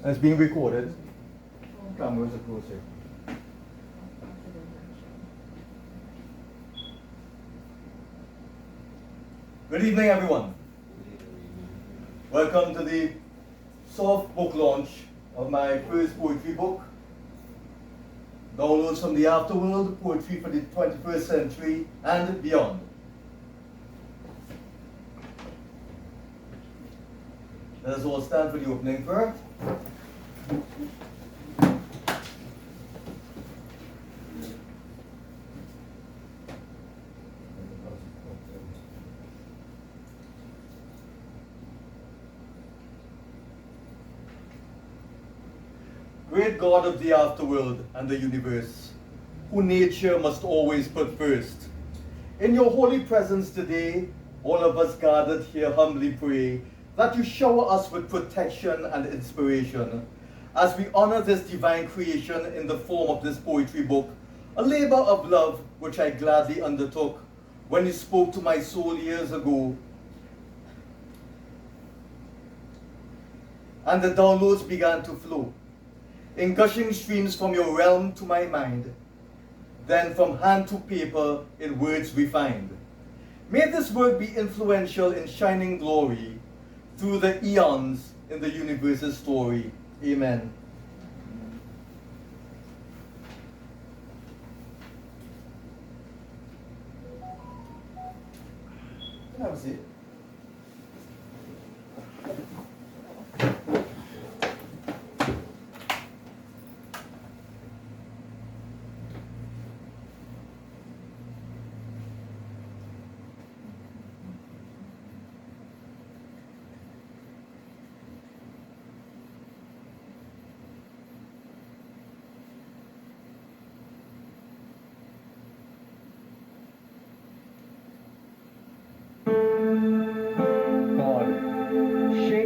And it's being recorded. Cameras are closer. Good evening, everyone. Welcome to the soft book launch of my first poetry book, Downloads from the Afterworld, Poetry for the 21st Century and Beyond. Let us all stand for the opening prayer. Great God of the afterworld and the universe, who nature must always put first, in your holy presence today, all of us gathered here humbly pray that you shower us with protection and inspiration as we honor this divine creation in the form of this poetry book, a labor of love which I gladly undertook when you spoke to my soul years ago. And the downloads began to flow in gushing streams from your realm to my mind, then from hand to paper in words refined. May this work be influential in shining glory through the eons in the universe's story. Amen. Have a seat.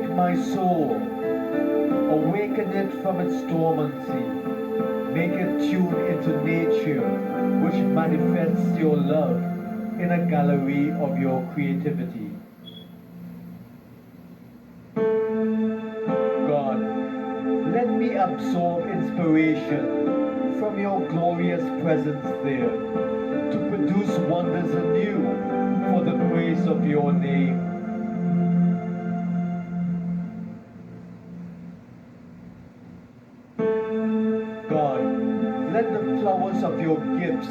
My soul, awaken it from its dormancy, make it tune into nature, which manifests your love in a gallery of your creativity. God, let me absorb inspiration from your glorious presence there, to produce wonders anew for the praise of your name. Let the flowers of your gifts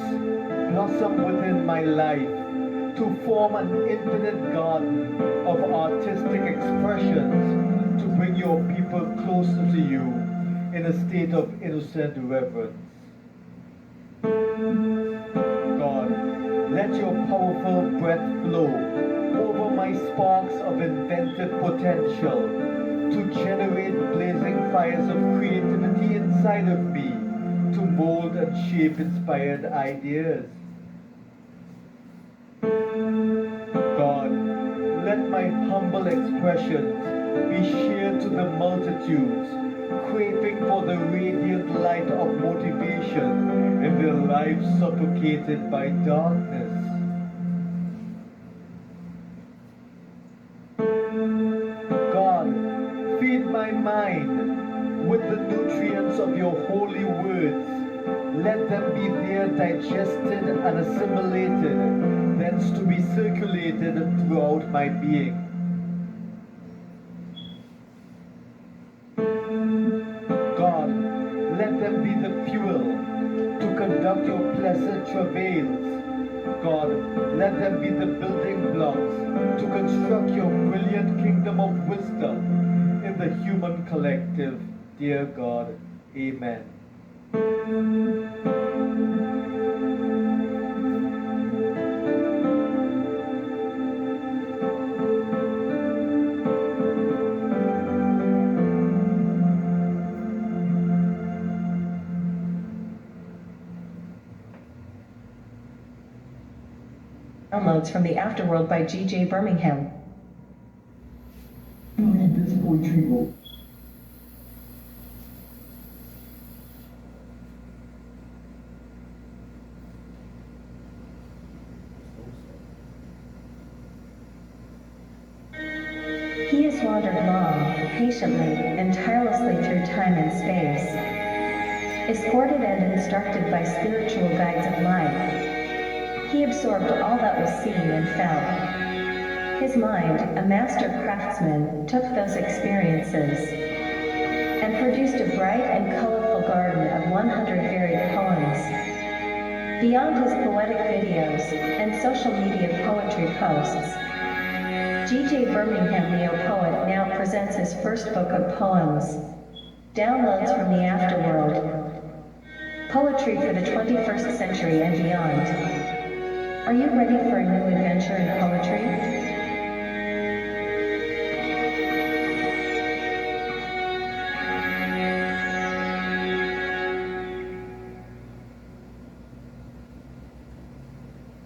blossom within my life to form an infinite garden of artistic expressions to bring your people closer to you in a state of innocent reverence. God, let your powerful breath flow over my sparks of inventive potential to generate blazing fires of creativity inside of me, to mold and shape inspired ideas. God, let my humble expressions be shared to the multitudes, craving for the radiant light of motivation in their lives suffocated by darkness. God, feed my mind with the nutrients of your holy words. Let them be there digested and assimilated, thence to be circulated throughout my being. God, let them be the fuel to conduct your pleasant travails. God, let them be the building blocks to construct your brilliant kingdom of wisdom in the human collective. Dear God, Amen. Downloads from the Afterworld by G.J. Birmingham. Read this poetry book. He has wandered long patiently and tirelessly through time and space. Escorted and instructed by spiritual guides of life, he absorbed all that was seen and felt. His mind, a master craftsman, took those experiences and produced a bright and colorful garden of 100 varied poems. Beyond his poetic videos and social media poetry posts, G.J. Birmingham neo-poet now presents his first book of poems, Downloads from the Afterworld, Poetry for the 21st Century and Beyond. Are you ready for a new adventure in poetry?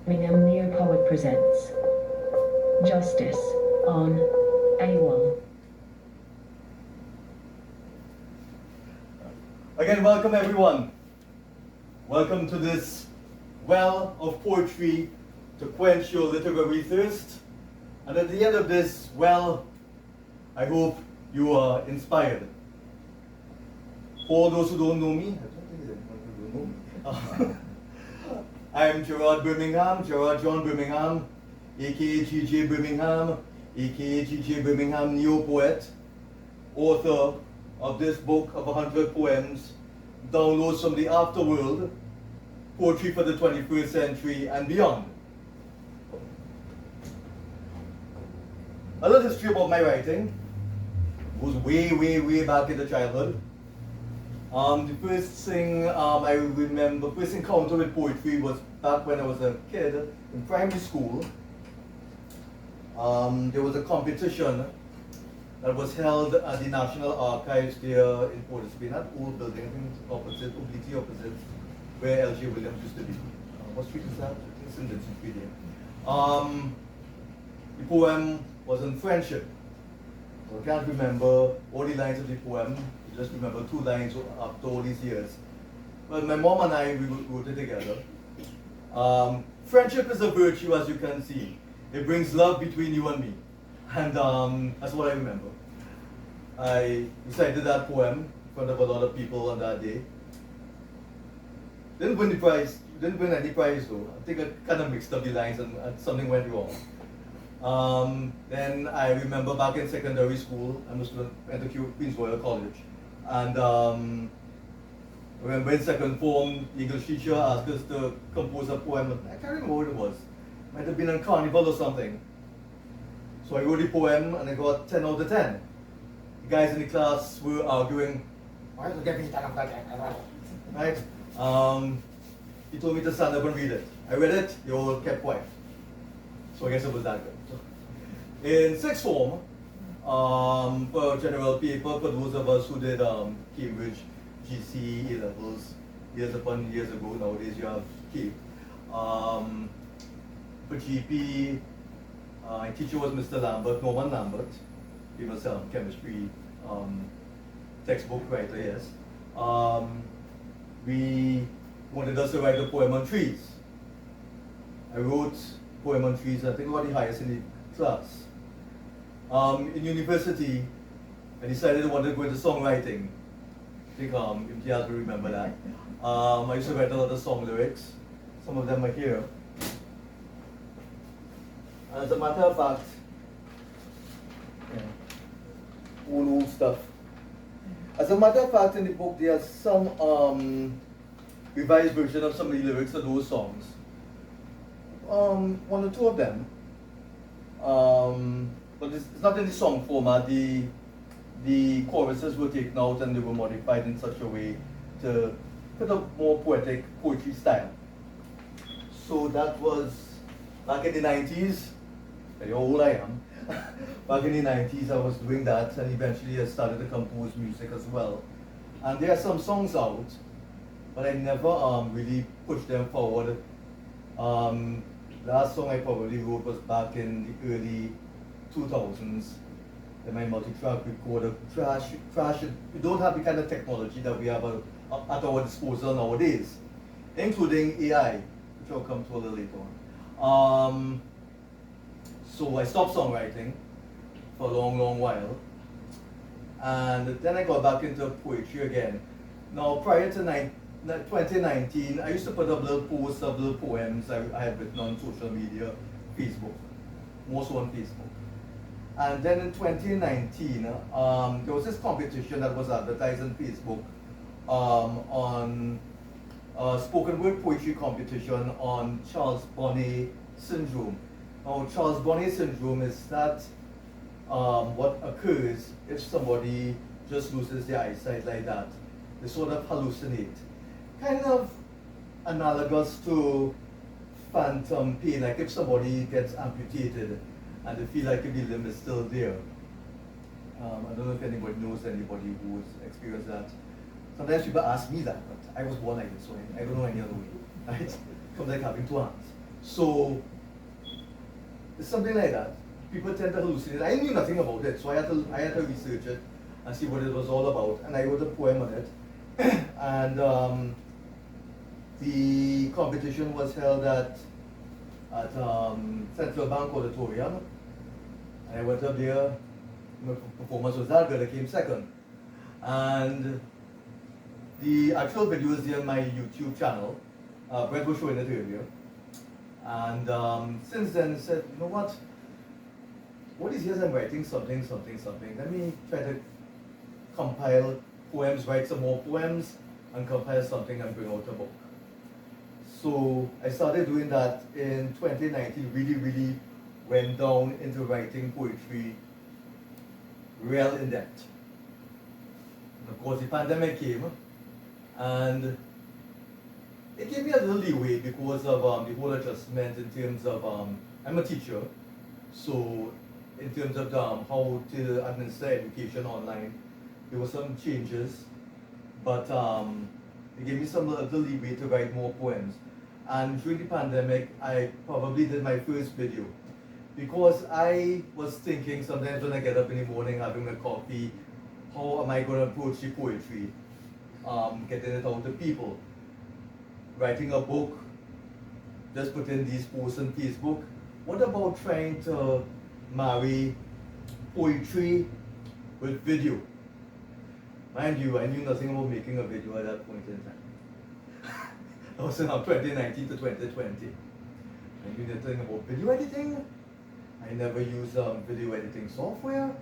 Birmingham neo-poet presents Justice on AWOL. Again, welcome everyone. Welcome to this well of poetry to quench your literary thirst. And at the end of this well, I hope you are inspired. For those who don't know me, I am Gerard Birmingham, Gerard John Birmingham, aka G.J. Birmingham, aka G.J. Birmingham neo-poet, author of this book of 100 poems, Downloads from the Afterworld, Poetry for the 21st Century and Beyond. A little history about my writing goes way back into childhood. The first thing I remember, first encounter with poetry was back when I was a kid in primary school. There was a competition that was held at the National Archives there in Port of Spain, that old building, I think it's opposite, obliquely opposite, where L.J. Williams used to be. What street is that? It's in Vincent Street there. The poem was in friendship. So I can't remember all the lines of the poem, I just remember 2 lines after all these years. But my mom and I, we wrote it together. Friendship is a virtue, as you can see. It brings love between you and me. And that's what I remember. I recited that poem in front of a lot of people on that day. Didn't win the prize, didn't win any prize though. I think I kind of mixed up the lines and something went wrong. Then I remember back in secondary school, I must have went to Queen's Royal College. And I remember in second form, the English teacher asked us to compose a poem. I can't remember what it was. Might have been on Carnival or something. So I wrote the poem and I got 10 out of 10. The guys in the class were arguing, why did you get me 10 out of 10? Right? He told me to stand up and read it. I read it, they all kept quiet. So I guess it was that good. In sixth form, for general paper, for those of us who did Cambridge, GC, A-levels, years upon years ago, nowadays you have CAPE. For GP, my teacher was Mr. Lambert, Norman Lambert. He was a chemistry textbook writer, yes. We wanted us to write a poem on trees. I wrote a poem on trees, I think I got the highest in the class. In university, I decided I wanted to go into songwriting. I think Imtiaz will remember that. I used to write a lot of song lyrics. Some of them are here. As a matter of fact, old stuff. As a matter of fact, in the book, there are some revised version of some of the lyrics of those songs. 1 or 2 of them. But it's not in the song format. The choruses were taken out and they were modified in such a way to put a more poetic poetry style. So that was back in the 90s. How old I am. Back in the 90s, I was doing that, and eventually I started to compose music as well. And there are some songs out, but I never really pushed them forward. Last song I probably wrote was back in the early 2000s. And my multi-track recorder trash. We don't have the kind of technology that we have at our disposal nowadays, including AI, which I'll come to a little later on. So I stopped songwriting for a long while. And then I got back into poetry again. Now, prior to 2019, I used to put up little posts of little poems I had written on social media, Facebook, more so on Facebook. And then in 2019, there was this competition that was advertised on Facebook on spoken word poetry competition on Charles Bonnet syndrome. Now, Charles Bonnet syndrome is that what occurs if somebody just loses their eyesight like that. They sort of hallucinate. Kind of analogous to phantom pain, like if somebody gets amputated and they feel like if the limb is still there. I don't know if anybody knows anybody who's experienced that. Sometimes people ask me that, but I was born like this, so I don't know any other way. Right? It comes like having two hands. So it's something like that. People tend to hallucinate. I knew nothing about it, so I had to research it and see what it was all about. And I wrote a poem on it. And the competition was held at Central Bank Auditorium. And I went up there. My performance was that good. I came second. And the actual video is there on my YouTube channel. Brett was showing it earlier. And since then, I said, you know what? What is here? I'm writing something. Let me try to compile poems, write some more poems, and compile something and bring out a book. So I started doing that in 2019, really went down into writing poetry real in depth. And of course the pandemic came and it gave me a little leeway because of the whole adjustment in terms of, I'm a teacher, so in terms of how to administer education online, there were some changes, but it gave me some little leeway to write more poems. And during the pandemic, I probably did my first video because I was thinking sometimes when I get up in the morning having a coffee, how am I going to approach the poetry, getting it out to people, writing a book, just putting these posts on Facebook. What about trying to marry poetry with video? Mind you, I knew nothing about making a video at that point in time. I was in 2019 to 2020. I knew nothing about video editing. I never used video editing software.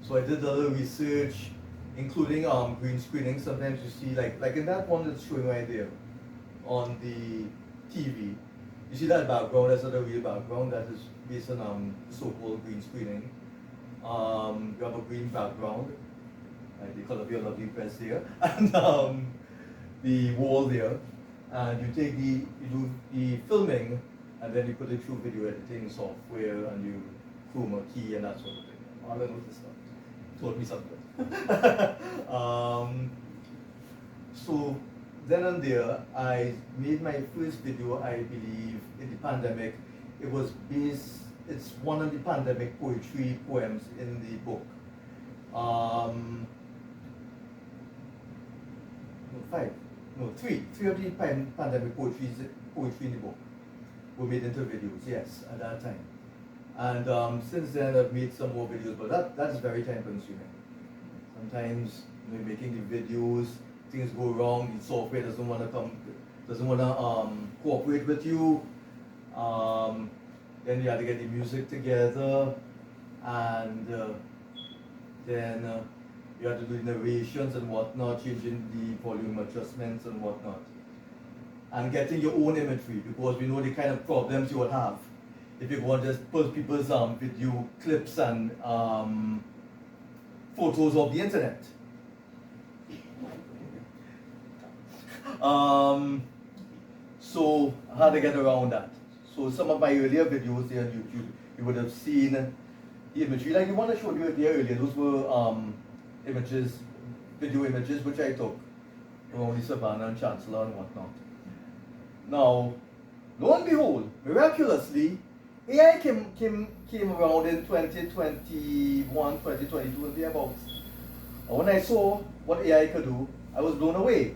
So I did a little research, including green screening. Sometimes you see, like in that one that's showing right there on the TV, you see that background, that's not a real background, that is based on so-called green screening. You have a green background, like the color of your lovely press here, and the wall there, and you do the filming, and then you put it through video editing software, and you chroma key and that sort of thing. All I know this stuff. Taught me something. So then and there, I made my first video, I believe, in the pandemic. It was based, it's one of the pandemic poetry poems in the book. Three of the pandemic poetry in the book were made into videos, yes, at that time. And since then I've made some more videos, but that is very time consuming. Sometimes when you're making the videos, things go wrong, the software doesn't want to cooperate with you. Then you have to get the music together, and then you have to do narrations and whatnot, changing the volume adjustments and whatnot. And getting your own imagery, because we know the kind of problems you will have if you want to just put people's video clips and photos of the internet. So how to get around that? So some of my earlier videos there on YouTube, you would have seen the imagery. Like the one I showed you there earlier, those were video images which I took around the Savannah and Chancellor and whatnot. Now, lo and behold, miraculously, AI came around in 2021, 2022 and thereabouts. And when I saw what AI could do, I was blown away.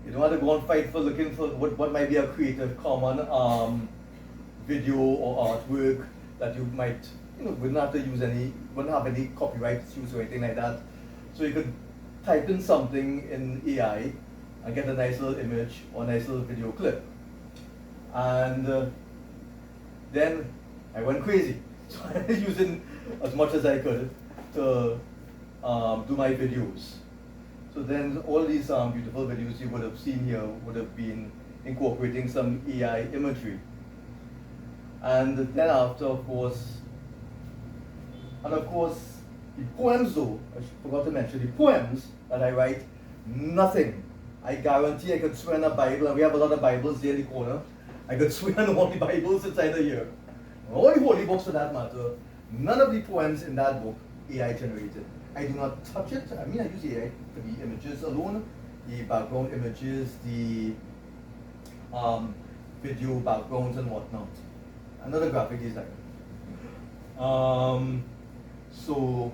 You don't have to go and fight for looking for what might be a creative common video or artwork that you might wouldn't have to use wouldn't have any copyright issues or anything like that. So you could type in something in AI and get a nice little image or a nice little video clip. And then I went crazy. So I was using as much as I could to do my videos. So then all these beautiful videos you would have seen here would have been incorporating some AI imagery. And then after, of course, the poems though, I forgot to mention, the poems that I write, nothing. I guarantee I could swear on a Bible, and we have a lot of Bibles there in the corner. I could swear on all the Bibles inside of here. All the holy books for that matter. None of the poems in that book AI generated. I do not touch it. I mean, I use AI for the images alone, the background images, the video backgrounds and whatnot. Another graphic designer. So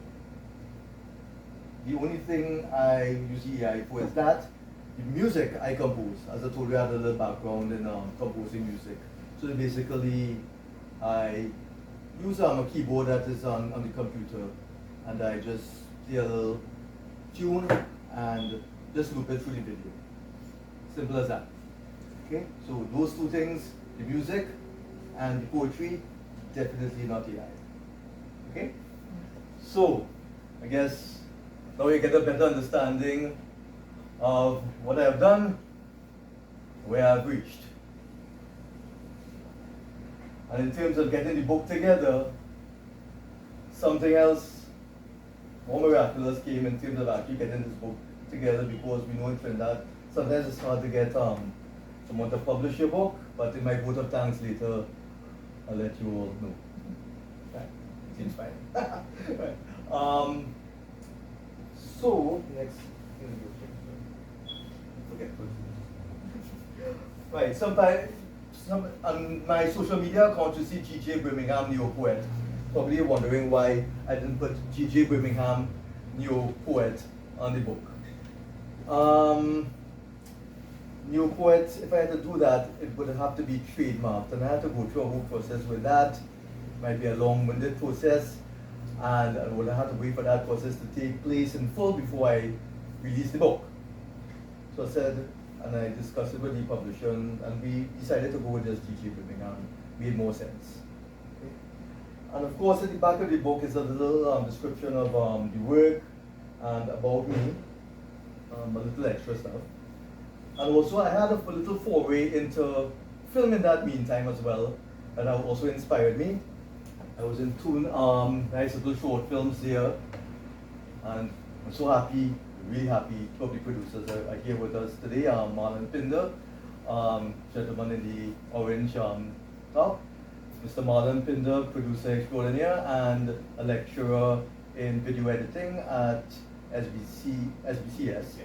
the only thing I use AI for is that. The music I compose. As I told you, I had a little background in composing music. So basically, I use a keyboard that is on the computer, and I just play a little tune and just loop it through the video. Simple as that. Okay, so those two things, the music and the poetry, definitely not AI. Okay? So, I guess now you get a better understanding of what I have done, where I've reached. And in terms of getting the book together, something else more miraculous came in terms of actually getting this book together, because we know in Trinidad sometimes it's hard to get someone to publish your book, but in my vote of thanks later, I'll let you all know. Right. Seems fine. Right. So, next. Okay. Right, on my social media account you see GJ Birmingham Neo Poet. Probably you're wondering why I didn't put GJ Birmingham Neo Poet on the book. Neo Poet, if I had to do that, it would have to be trademarked, and I had to go through a whole process with that. It might be a long-winded process, and I would have to wait for that process to take place in full before I release the book. So I said, and I discussed it with the publisher, and we decided to go with just GJ Birmingham. Made more sense. Okay. And of course, at the back of the book is a little description of the work and about me, a little extra stuff. And also, I had a little foray into film in that meantime as well, that also inspired me. I was in two nice little short films there, and I'm so happy, really happy. Two of the producers are here with us today. Marlon Pinder, gentleman in the orange top. Mr. Marlon Pinder, producer extraordinaire and a lecturer in video editing at SBCS,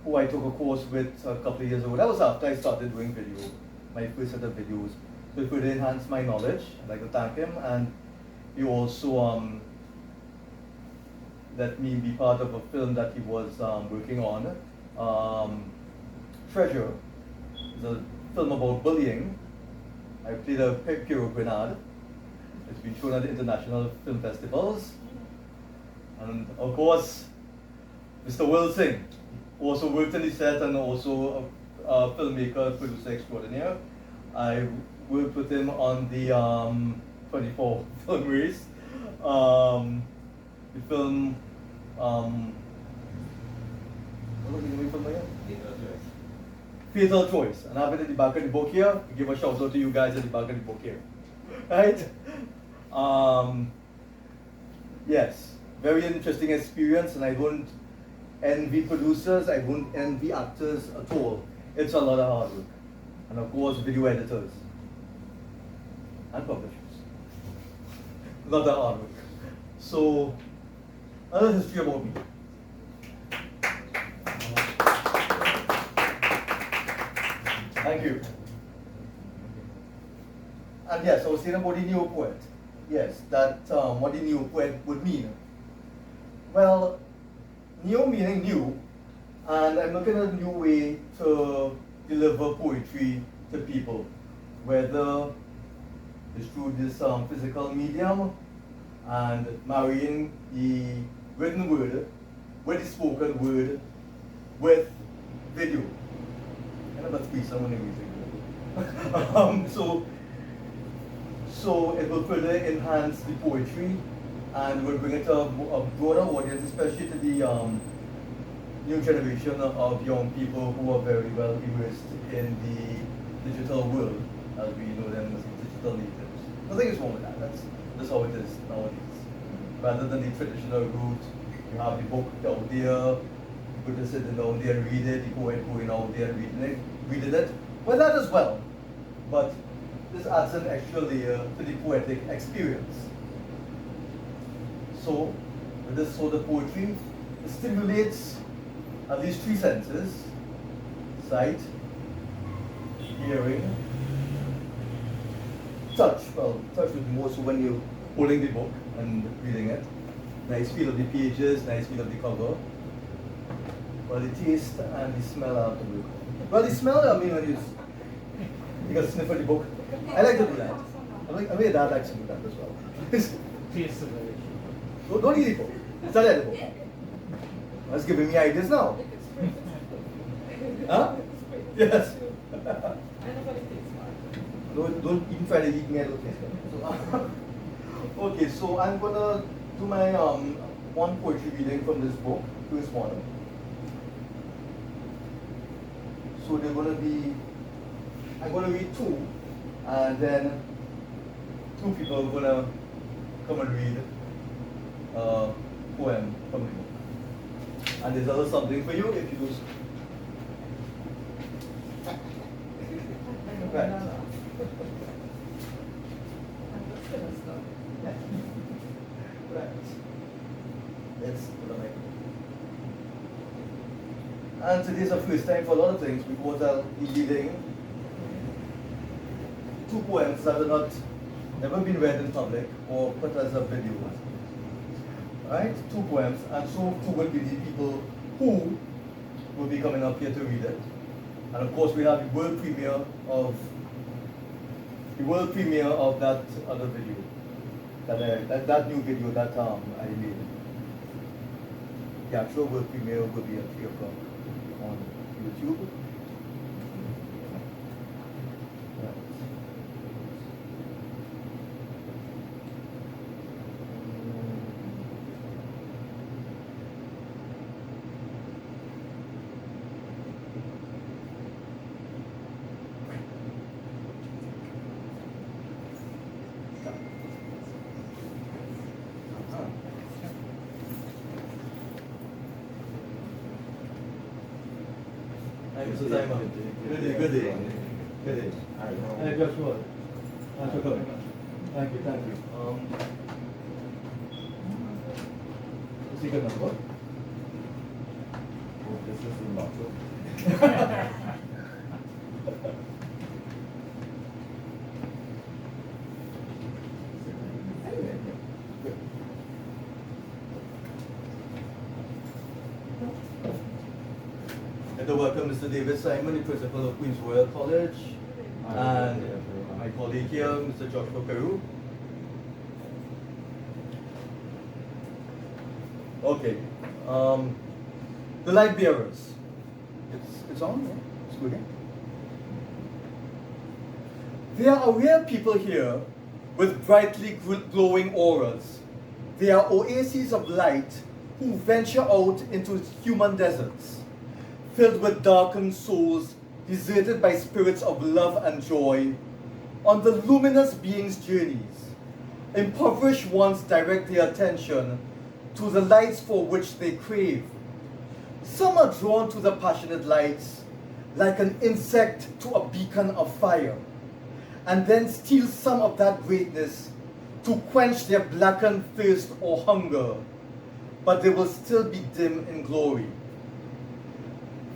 who I took a course with a couple of years ago. That was after I started doing video, my first set of videos. So it really enhanced my knowledge. I'd like to thank him, and he also let me be part of a film that he was working on. Treasure is a film about bullying. I played a Piero Grenade. It's been shown at the international film festivals. And of course, Mr. Wilson also worked in the set and also a filmmaker, producer extraordinaire. I worked with him on the 24 film race. The film, what was the name of the film again? Fatal Choice. And I have it at the back of the book here. I give a shout out to you guys at the back of the book here. Right? Yes, very interesting experience, and I don't envy producers, I don't envy actors at all. It's a lot of hard work. And of course, video editors and publishers. A lot of hard work. So, another history about me. Thank you. And yes, I was saying about the neo poet. Yes, that what the neo poet would mean. Well, neo meaning new, and I'm looking at a new way to deliver poetry to people, whether it's through this physical medium and marrying the written word with the spoken word with video. I know that's someone so it will further enhance the poetry and will bring it to a broader audience, especially to the new generation of young people who are very well immersed in the digital world, as we know them as digital natives. Nothing is wrong with that. That's how it is nowadays. Rather than the traditional route, you have the book out there, people just sitting down there and read it, the poet going out there and reading it. Well, that as well, but this adds an extra layer to the poetic experience. So, with this sort of poetry, it stimulates at least three senses: sight, hearing, touch. Well, touch would be more so when you're holding the book and reading it. Nice feel of the pages, nice feel of the cover. Well, the taste and the smell are the book. Well, the smell, I mean, when you got to sniff at the book. I like to do that. I mean, dad likes to do that as well. Taste of it. Don't eat the book. Study the book. That's giving me ideas now. Huh? Yes. Don't even try to eat me. I don't taste it. Okay, so I'm gonna do my one poetry reading from this book, first one. So they're gonna be, I'm gonna read two, and then two people are gonna come and read a poem from the book. And there's also something for you if you do. Right. Right. Let's put a mic. And today's our first time for a lot of things because I'll be reading two poems that are not never been read in public or put as a video. Right? Two poems, and so two will be the people who will be coming up here to read it. And of course we have the world premiere of that other video. That new video that I made. The actual world premiere will be at 3 o'clock on YouTube. Good day. Good day. Hey, guess what? Thanks for coming. Thank you. Secret number? Oh, this is the lotto. Welcome Mr. David Simon, the principal of Queen's Royal College, and my colleague here, Mr. Joshua Peru. Okay, the light bearers. It's on, yeah? It's good, yeah? There are aware people here with brightly glowing auras. They are oases of light who venture out into human deserts, filled with darkened souls, deserted by spirits of love and joy, on the luminous beings' journeys. Impoverished ones direct their attention to the lights for which they crave. Some are drawn to the passionate lights, like an insect to a beacon of fire, and then steal some of that greatness to quench their blackened thirst or hunger, but they will still be dim in glory.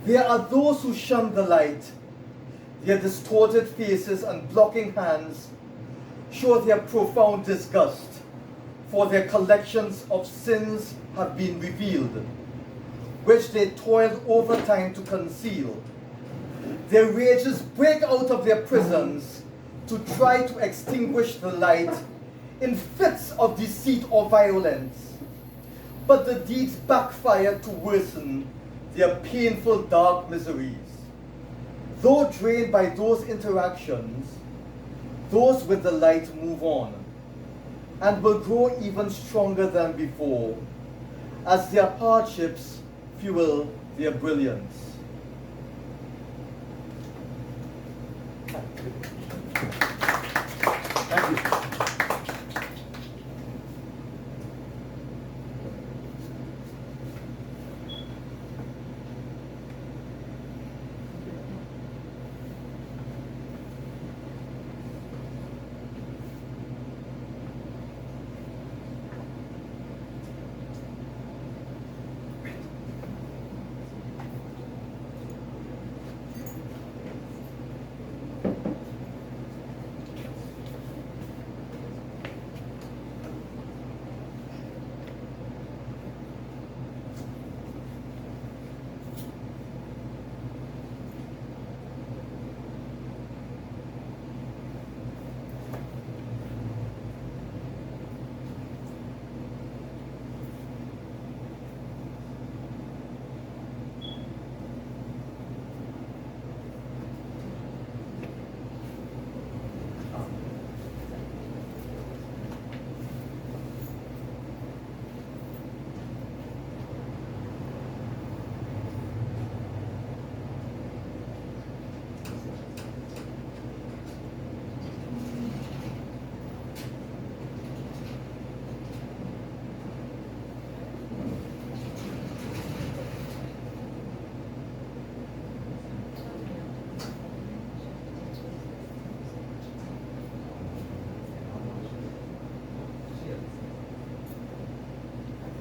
There are those who shun the light. Their distorted faces and blocking hands show their profound disgust, for their collections of sins have been revealed, which they toiled overtime to conceal. Their rages break out of their prisons to try to extinguish the light in fits of deceit or violence, but the deeds backfire to worsen their painful dark miseries. Though drained by those interactions, those with the light move on and will grow even stronger than before as their hardships fuel their brilliance. Thank you.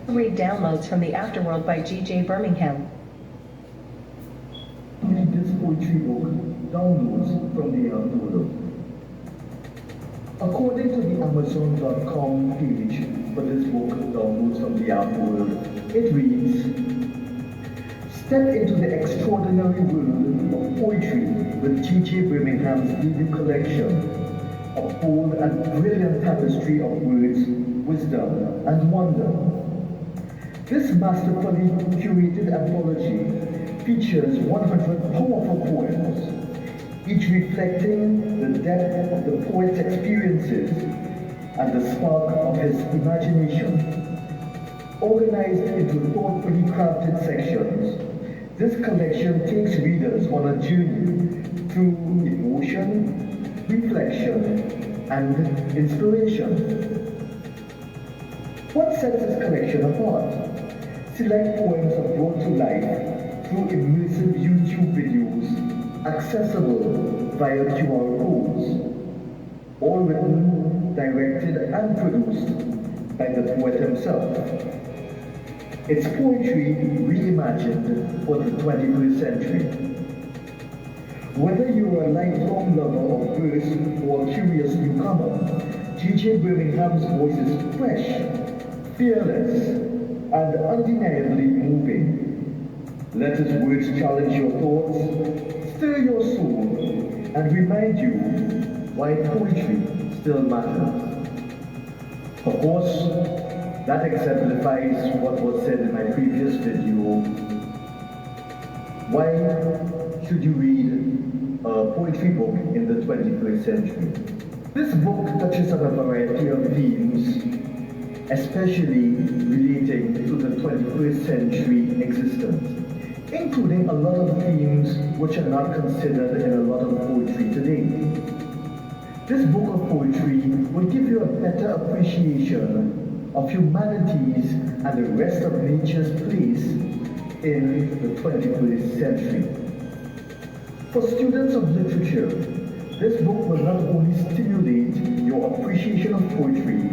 Read downloads from the Afterworld by G.J. Birmingham. Read this poetry book, downloads from the Afterworld. According to the Amazon.com page for this book, downloads from the Afterworld, it reads, "Step into the extraordinary world of poetry with G.J. Birmingham's leading collection, a bold and brilliant tapestry of words, wisdom, and wonder. This masterfully curated anthology features 100 powerful poems, each reflecting the depth of the poet's experiences and the spark of his imagination. Organized into thoughtfully crafted sections, this collection takes readers on a journey through emotion, reflection, and inspiration. What sets this collection apart? Select poems are brought to life through immersive YouTube videos accessible via QR codes, all written, directed, and produced by the poet himself. It's poetry reimagined for the 21st century. Whether you're a lifelong lover of verse or a curious newcomer, G.J. Birmingham's voice is fresh, fearless, and undeniably moving. Let his words challenge your thoughts, stir your soul, and remind you why poetry still matters. Of course, that exemplifies what was said in my previous video. Why should you read a poetry book in the 21st century? This book touches on a variety of themes, especially relating to the 21st century existence, including a lot of themes which are not considered in a lot of poetry today. This book of poetry will give you a better appreciation of humanity's and the rest of nature's place in the 21st century. For students of literature, this book will not only stimulate your appreciation of poetry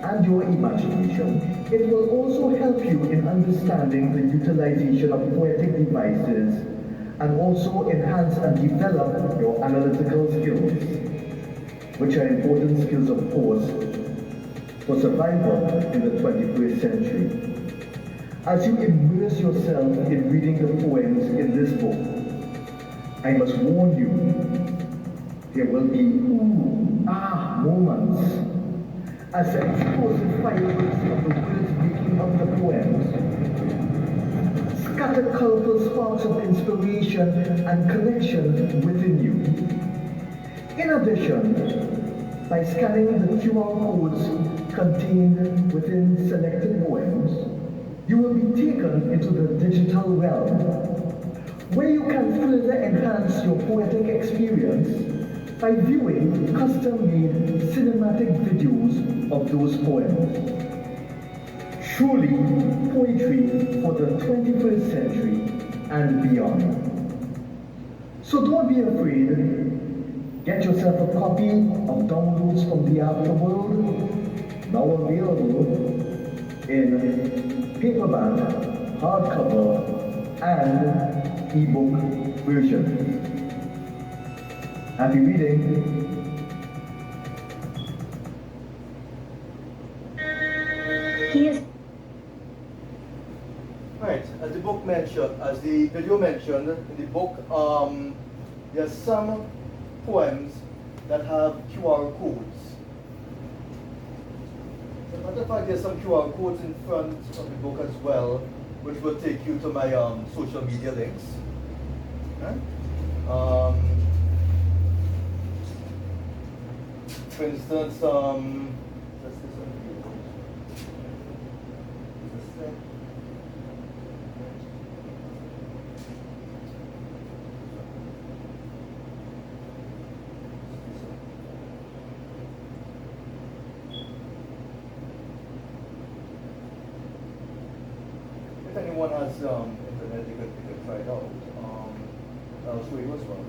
and your imagination, it will also help you in understanding the utilization of poetic devices and also enhance and develop your analytical skills, which are important skills, of course, for survival in the 21st century. As you immerse yourself in reading the poems in this book, I must warn you, there will be ooh, ah moments, as the explosive fireworks of the words making up the poems. Scatter colorful sparks of inspiration and connection within you. In addition, by scanning the QR codes contained within selected poems, you will be taken into the digital realm, where you can further enhance your poetic experience by viewing custom-made cinematic videos of those poems. Truly, poetry for the 21st century and beyond. So don't be afraid. Get yourself a copy of Downloads from the Afterworld, now available in paperback, hardcover, and ebook version. Happy reading. He is Right, as the book mentioned, as the video mentioned, in the book, there are some poems that have QR codes. As a matter of fact, there's some QR codes in front of the book as well, which will take you to my social media links. Okay? For instance, just this one here. This thing. If anyone has internet, you can try it out. I'll show you as well.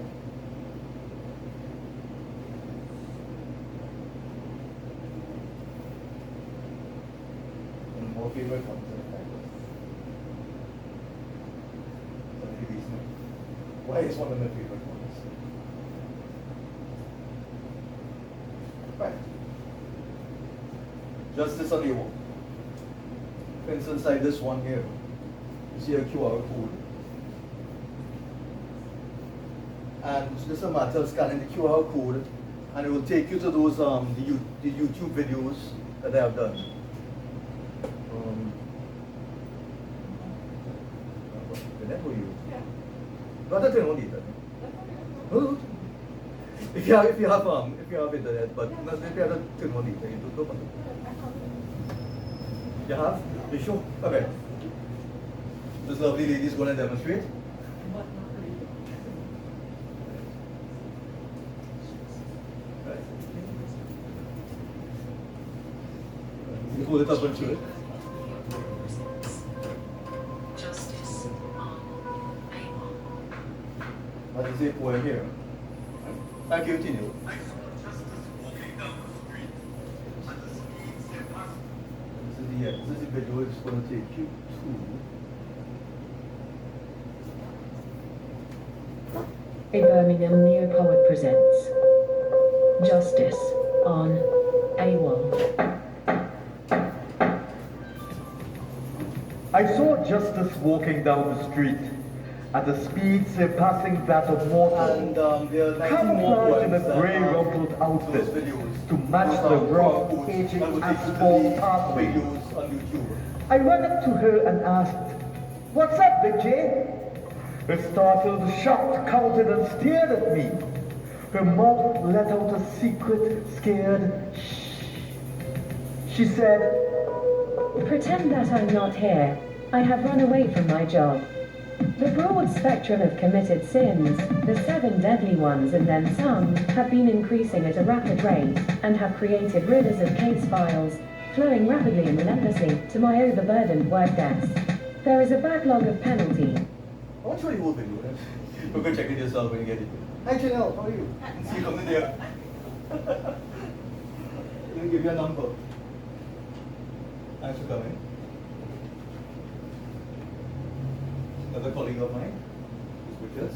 And more favorite ones, in fact. Somebody reason why is one of my favorite ones. Right. Just this on the wall. For instance, like this one here. You see a QR code. And it's just a matter of scanning the QR code, and it will take you to those the YouTube videos that I have done. That for you? Yeah. Not that I don't need that. No. If you have internet, but not if you have that, you don't need that. You don't want it. You have? You sure? Okay. This lovely lady is going to demonstrate. You hold it up and show it. What is it for here? I continue. This is the video it's going to take you to. a Birmingham New Poet presents Justice on AWOL. I saw Justice walking down the street at a speed surpassing that of mortals, And there are 19 more camouflaged in a poems that grey are rumpled outfit those videos. to match Those the are rough, codes aging that will take you to asphalt the pathway. videos on YouTube. I went up to her and asked, "What's up, Big J?" Her startled, shocked countenance stared at me. Her mouth let out a secret, scared shh. She said, Pretend that I'm not here. I have run away from my job. The broad spectrum of committed sins, the 7 deadly ones and then some, have been increasing at a rapid rate and have created rivers of case files, flowing rapidly and relentlessly to my overburdened work desk. There is a backlog of penalties. I want to show you the whole video. Right? You can check it yourself when you get it. Hi Janelle, how are you? See you coming there. Let me give you a number. Thanks for coming. Another colleague of mine who's with us.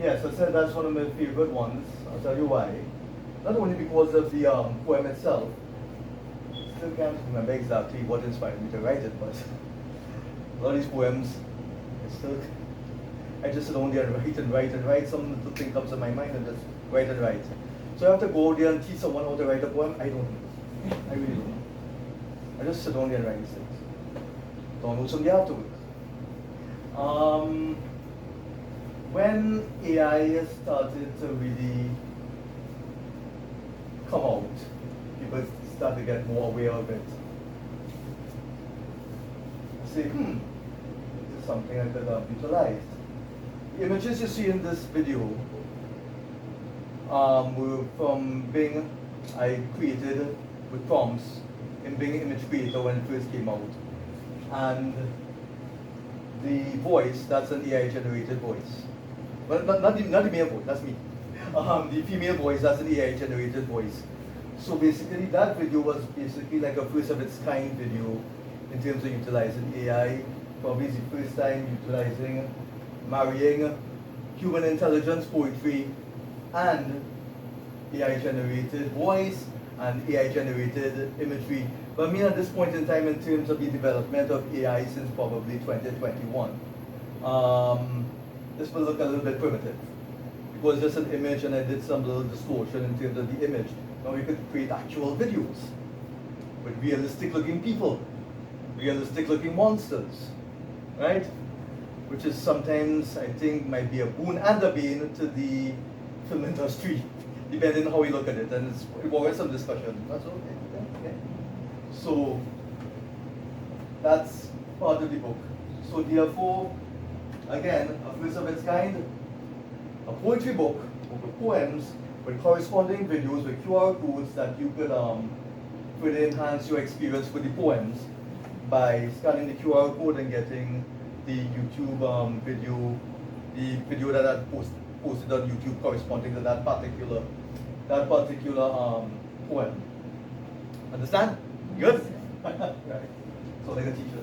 Yes, I said that's one of my favorite ones. I'll tell you why. Not only because of the poem itself. Still can't remember exactly what inspired me to write it, but a lot of these poems, I still I just sit down there and write. Some little thing comes to my mind and just write and write. So I have to go there and teach someone how to write a poem. I don't know. I really don't know. I just sit down there and write these things. Don't know something afterwards. When AI started to really come out, people start to get more aware of it. Say, this is something I could have utilized. The images you see in this video were from Bing. I created with prompts in Bing Image Creator when it first came out. And the voice, that's an AI generated voice. Well, not the male voice, that's me. The female voice, that's an AI generated voice. So basically that video was basically like a first of its kind video in terms of utilizing AI. Probably it's the first time utilizing, marrying human intelligence poetry and AI generated voice and AI generated imagery. But I mean at this point in time in terms of the development of AI since probably 2021, this will look a little bit primitive. It was just an image and I did some little distortion in terms of the image. Now we could create actual videos with realistic looking people, realistic looking monsters, right? Which is sometimes I think might be a boon and a bane to the film industry, depending on how we look at it. And it warrants some discussion. That's okay. So that's part of the book. So therefore, again, a first of its kind, a poetry book with poems with corresponding videos with QR codes that you could further enhance your experience with the poems by scanning the QR code and getting the YouTube video, the video that I posted on YouTube corresponding to that particular poem. Understand? Good? Right. So like a teacher.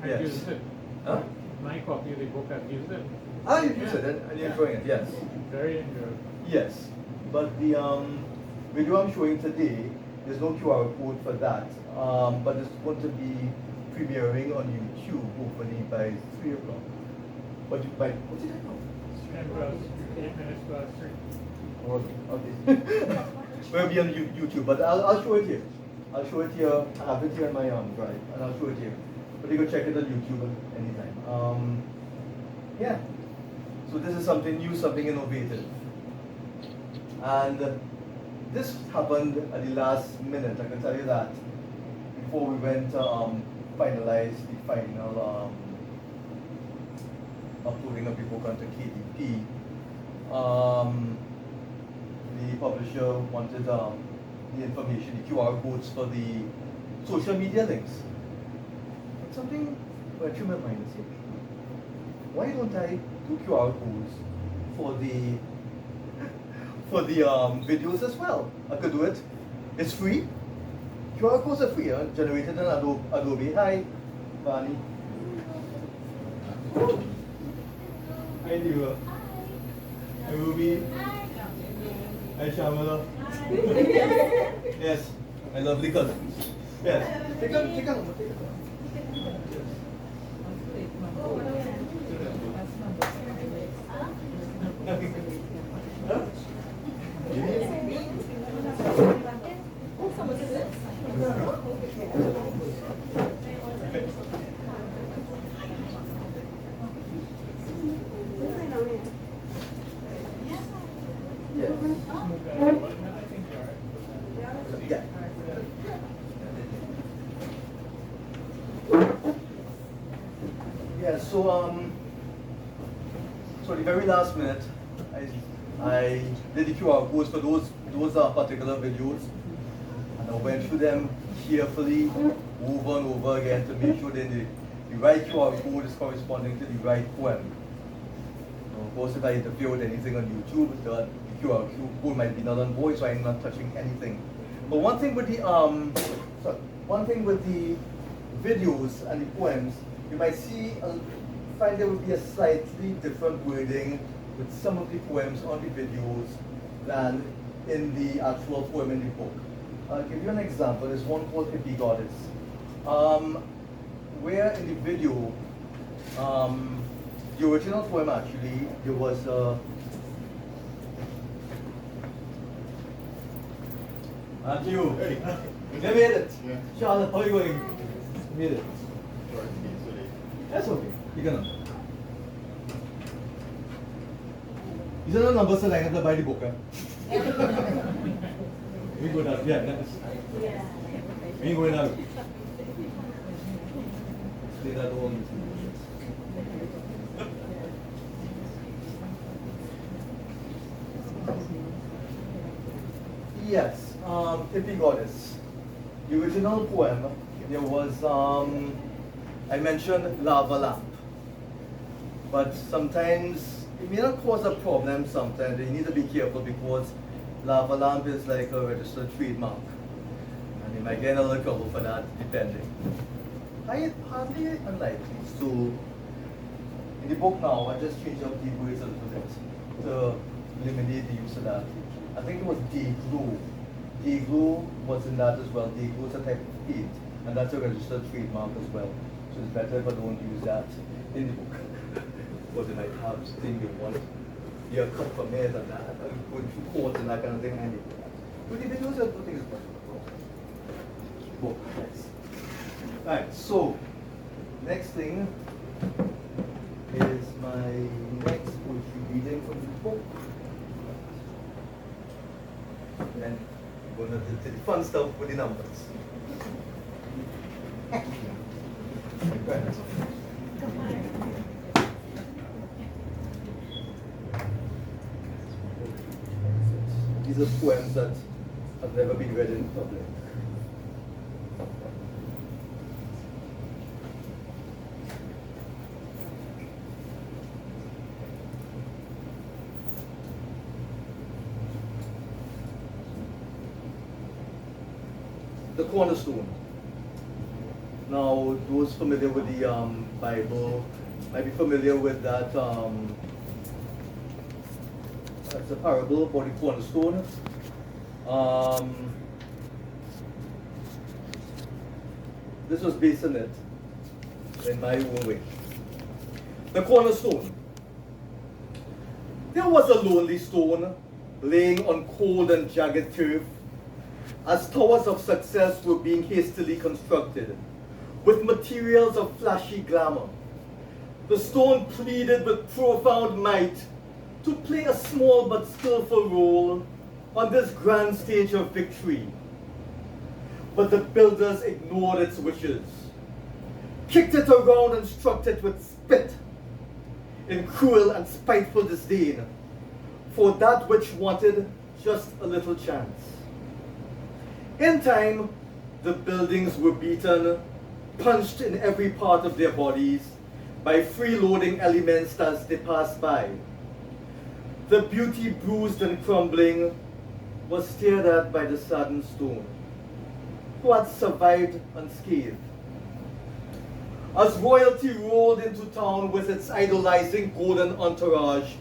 I've yes. used it. Huh? My copy of the book, I've used it. Ah, you use it and you're enjoying it, yes. Very enjoyable. Yes. But the video I'm showing today, there's no QR code for that. But it's going to be premiering on YouTube hopefully by 3 o'clock. But by what's it now? 8 minutes past 3. Oh, okay. We'll be on YouTube, but I'll show it here. I'll show it here. I have it here on my drive, and I'll show it here. But you can check it on YouTube anytime. Yeah. So this is something new, something innovative. And this happened at the last minute, I can tell you that. Before we went to finalize the final uploading of the book onto KDP, the publisher wanted the information, the QR codes for the social media links. It's something went through my mind. See, why don't I do QR codes for the videos as well? I could do it. It's free. QR codes are free, generated in Adobe. Hi, Vani. Hi, Diva. Hi, Ruby. Hi, Shamala. Yes, my lovely cousins. Yes. Take a look. Yeah. Yeah, so the very last minute, I did the QR codes for those particular videos, and I went through them carefully, over and over again to make sure that the right QR code is corresponding to the right poem. Of course, if I interfere with anything on YouTube, the QR code might be null and void, so I'm not touching anything. But one thing with the videos and the poems, you might find there would be a slightly different wording with some of the poems on the videos than in the actual poem in the book. I'll give you an example. There's one called Hippie Goddess. where in the video, the original poem actually, there was and you, Hey. you made it. Yeah. Charlotte, how are you going? You made it. Sorry, it's late. That's okay. You can. These are the numbers that I have to buy the book. We go down. Yeah, that's. We go down. Say that all. Yes, Hippie Goddess. The original poem, there was, I mentioned lava lamp. But sometimes, it may not cause a problem sometimes. You need to be careful because lava lamp is like a registered trademark. And you might get a little trouble for that, depending. Hardly unlikely. So, in the book now, I just changed up the words a little bit to eliminate the use of that. I think it was Day-Glow. Day-Glow was in that as well. Day-Glow is a type of paint, and that's a registered trademark as well. So it's better if I don't use that in the book. Because it might have things you want. You're cut from here and that, and going through courts and that kind of thing. And but the videos I don't think it's much of a problem. Book, yes. Right, so next thing is my next poetry reading from the book. And we're going to do the fun stuff with the numbers. Right. These are poems that have never been read in public. The cornerstone. Now, those familiar with the Bible might be familiar with that. That's a parable about the cornerstone. This was based on it in my own way. The cornerstone. There was a lonely stone laying on cold and jagged turf as towers of success were being hastily constructed with materials of flashy glamour. The stone pleaded with profound might to play a small but skillful role on this grand stage of victory. But the builders ignored its wishes, kicked it around and struck it with spit in cruel and spiteful disdain for that which wanted just a little chance. In time, the buildings were beaten, punched in every part of their bodies by freeloading elements as they passed by. The beauty, bruised and crumbling, was stared at by the saddened stone, who had survived unscathed. As royalty rolled into town with its idolizing golden entourage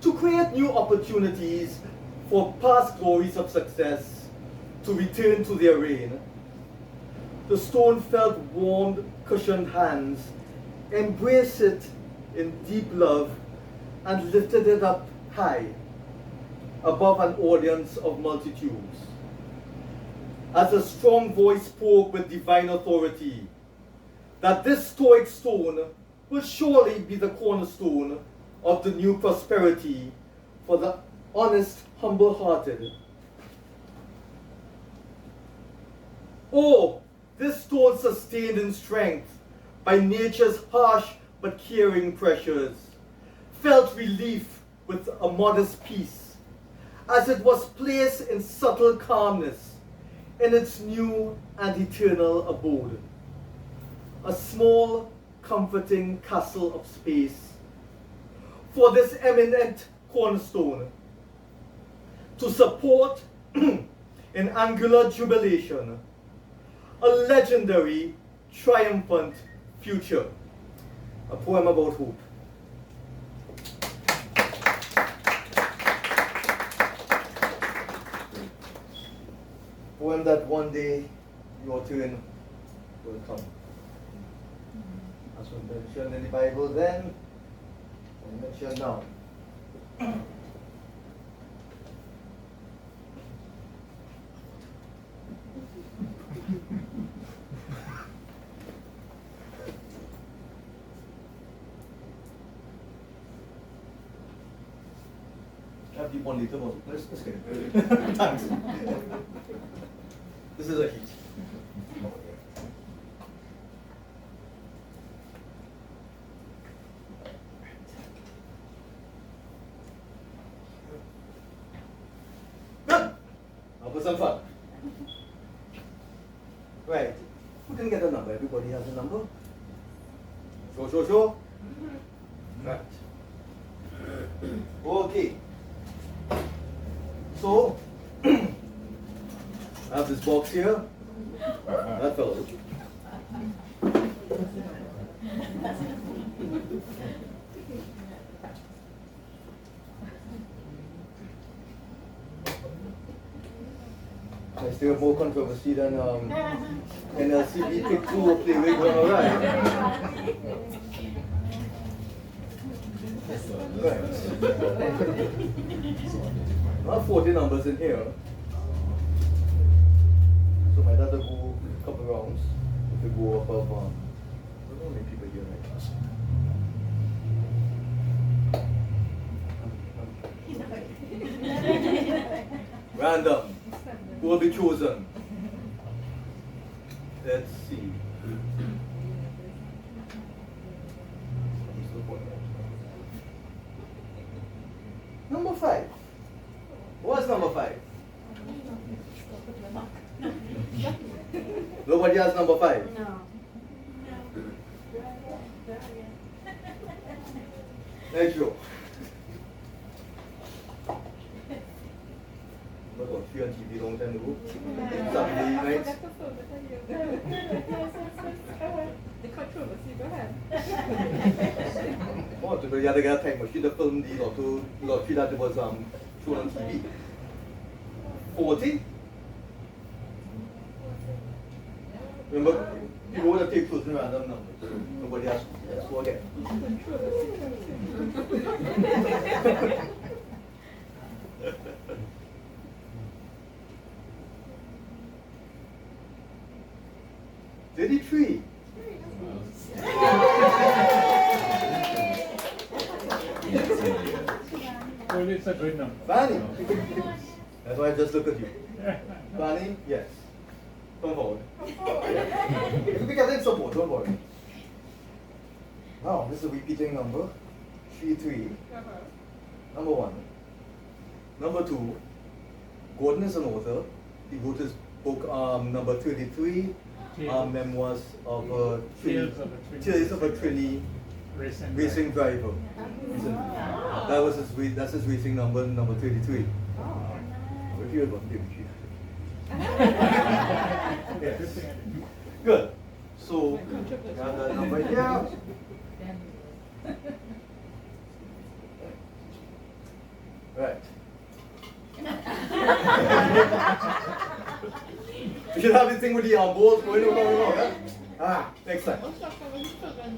to create new opportunities for past glories of success to return to their reign, the stone felt warm, cushioned hands embrace it in deep love and lifted it up high above an audience of multitudes. As a strong voice spoke with divine authority, that this stoic stone will surely be the cornerstone of the new prosperity for the honest, humble-hearted. Oh, this stone sustained in strength by nature's harsh but caring pressures, felt relief with a modest peace, as it was placed in subtle calmness in its new and eternal abode. A small, comforting castle of space for this eminent cornerstone to support in angular jubilation a legendary, triumphant future. A poem about hope. Poem that one day your turn will come. That's one mentioned in the Bible then, and mentioned now. Have the 1 liter bottle. Let's get it. Thanks. This is a heat. Good. Now for some fun. Right. Who can get a number? Everybody has a number? Sure. Right. Okay. So, I have this box here. That fell out. I still have more controversy than NLCB Pick 2 or Play Rig Run Alright. Right. I have 40 numbers in here. So might have to go a couple rounds to go above I don't know how many people here right. Random. Who will be chosen? Let's see. Number 5. What's number 5? Nobody has number 5? No. Next row. What about 3 on TV long time ago? Saturday nights. The controversy, go ahead. Oh, to the other guy time machine the film the lottery that was shown on TV. 40? Remember, people would have taken chosen random numbers. Nobody has to go again. $33. Well, it's a good number. Barney. That's why I just look at you. Barney, yes. Come forward. If you pick up in support, don't worry. Now, this is a repeating number. 33. Number 1. Number 2. Gordon is an author. He wrote his book number 33, Memoirs of a Tales of a Trini Racing Driver. That's his racing number 33. If you want to yes. Good. So, got that number here. Right. You should have this thing with the balls going over, yeah? Ah, next time.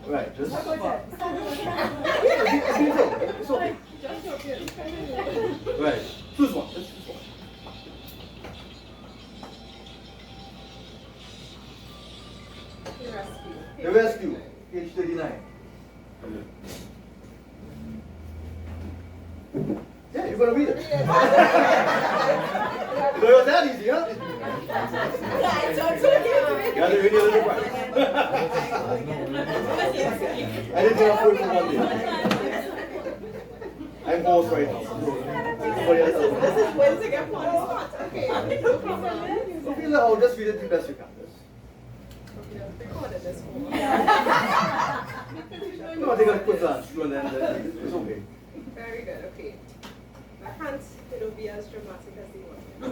Right, just. It's okay. Right, choose one. Let's choose one. The Rescue, page 39. Yeah, you're gonna read it. So it was that easy, huh? Got it really a little right. I didn't have food for 1 day. I'm host right now. This is Wednesday upon the spot. Okay. Okay, I'll just read it the best you can. Recorded this one. No, they got to put that through and then it's okay. Very good, okay. I can't, it'll be as dramatic as the one. So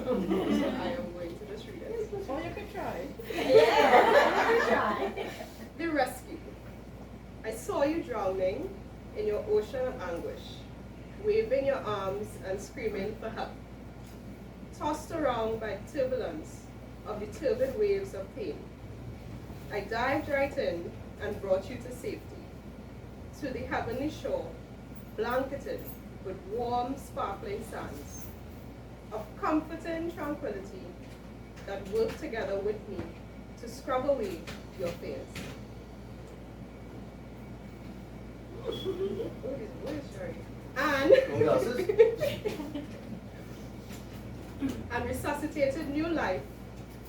I am going to just read it. Oh, you can try. Yeah, you can try. The Rescue. I saw you drowning in your ocean of anguish, waving your arms and screaming for help. Tossed around by turbulence of the turbid waves of pain. I dived right in and brought you to safety, to the heavenly shore, blanketed with warm, sparkling sands, of comforting tranquility that work together with me to scrub away your fears. And, and resuscitated new life,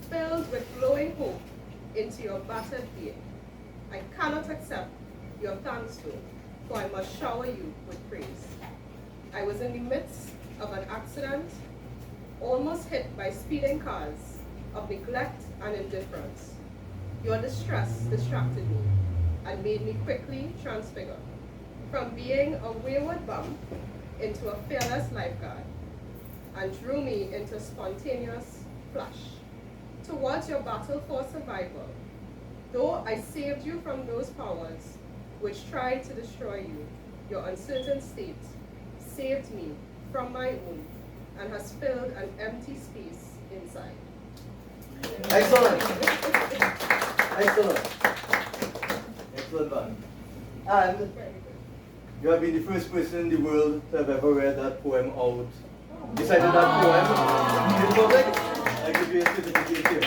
filled with glowing hope into your battered being. I cannot accept your thanks though, for I must shower you with praise. I was in the midst of an accident, almost hit by speeding cars, of neglect and indifference. Your distress distracted me and made me quickly transfigure from being a wayward bum into a fearless lifeguard, and drew me into spontaneous flush towards your battle for survival. Though I saved you from those powers which tried to destroy you, your uncertain state saved me from my own and has filled an empty space inside. Excellent. Excellent. Excellent one. And you have been the first person in the world to have ever read that poem out. Decided that poem in public. I give you a certificate here.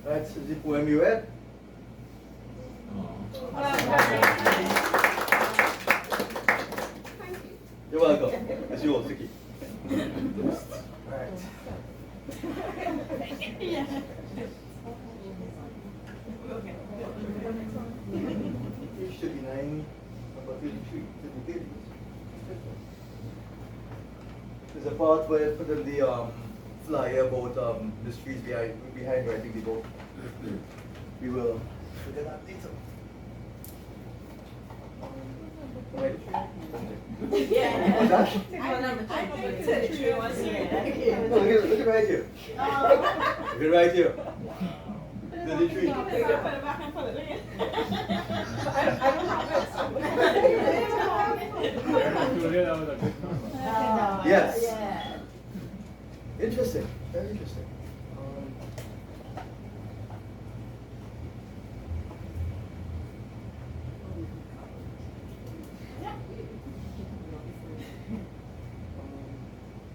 Right, so the poem you read. Thank you. You're welcome. It's yours, Vicky. Right. It should be 9, number 33, 33. There's a part where I put in the flyer about the streets behind writing the book. We will look at that later. Right. Yeah. What's that? I think 33 was here. No, look at right here. Look at right here. 33. You can put it back and put it again. I don't have it. Julia, that was a good number. Yes. Yeah. Interesting. Very interesting.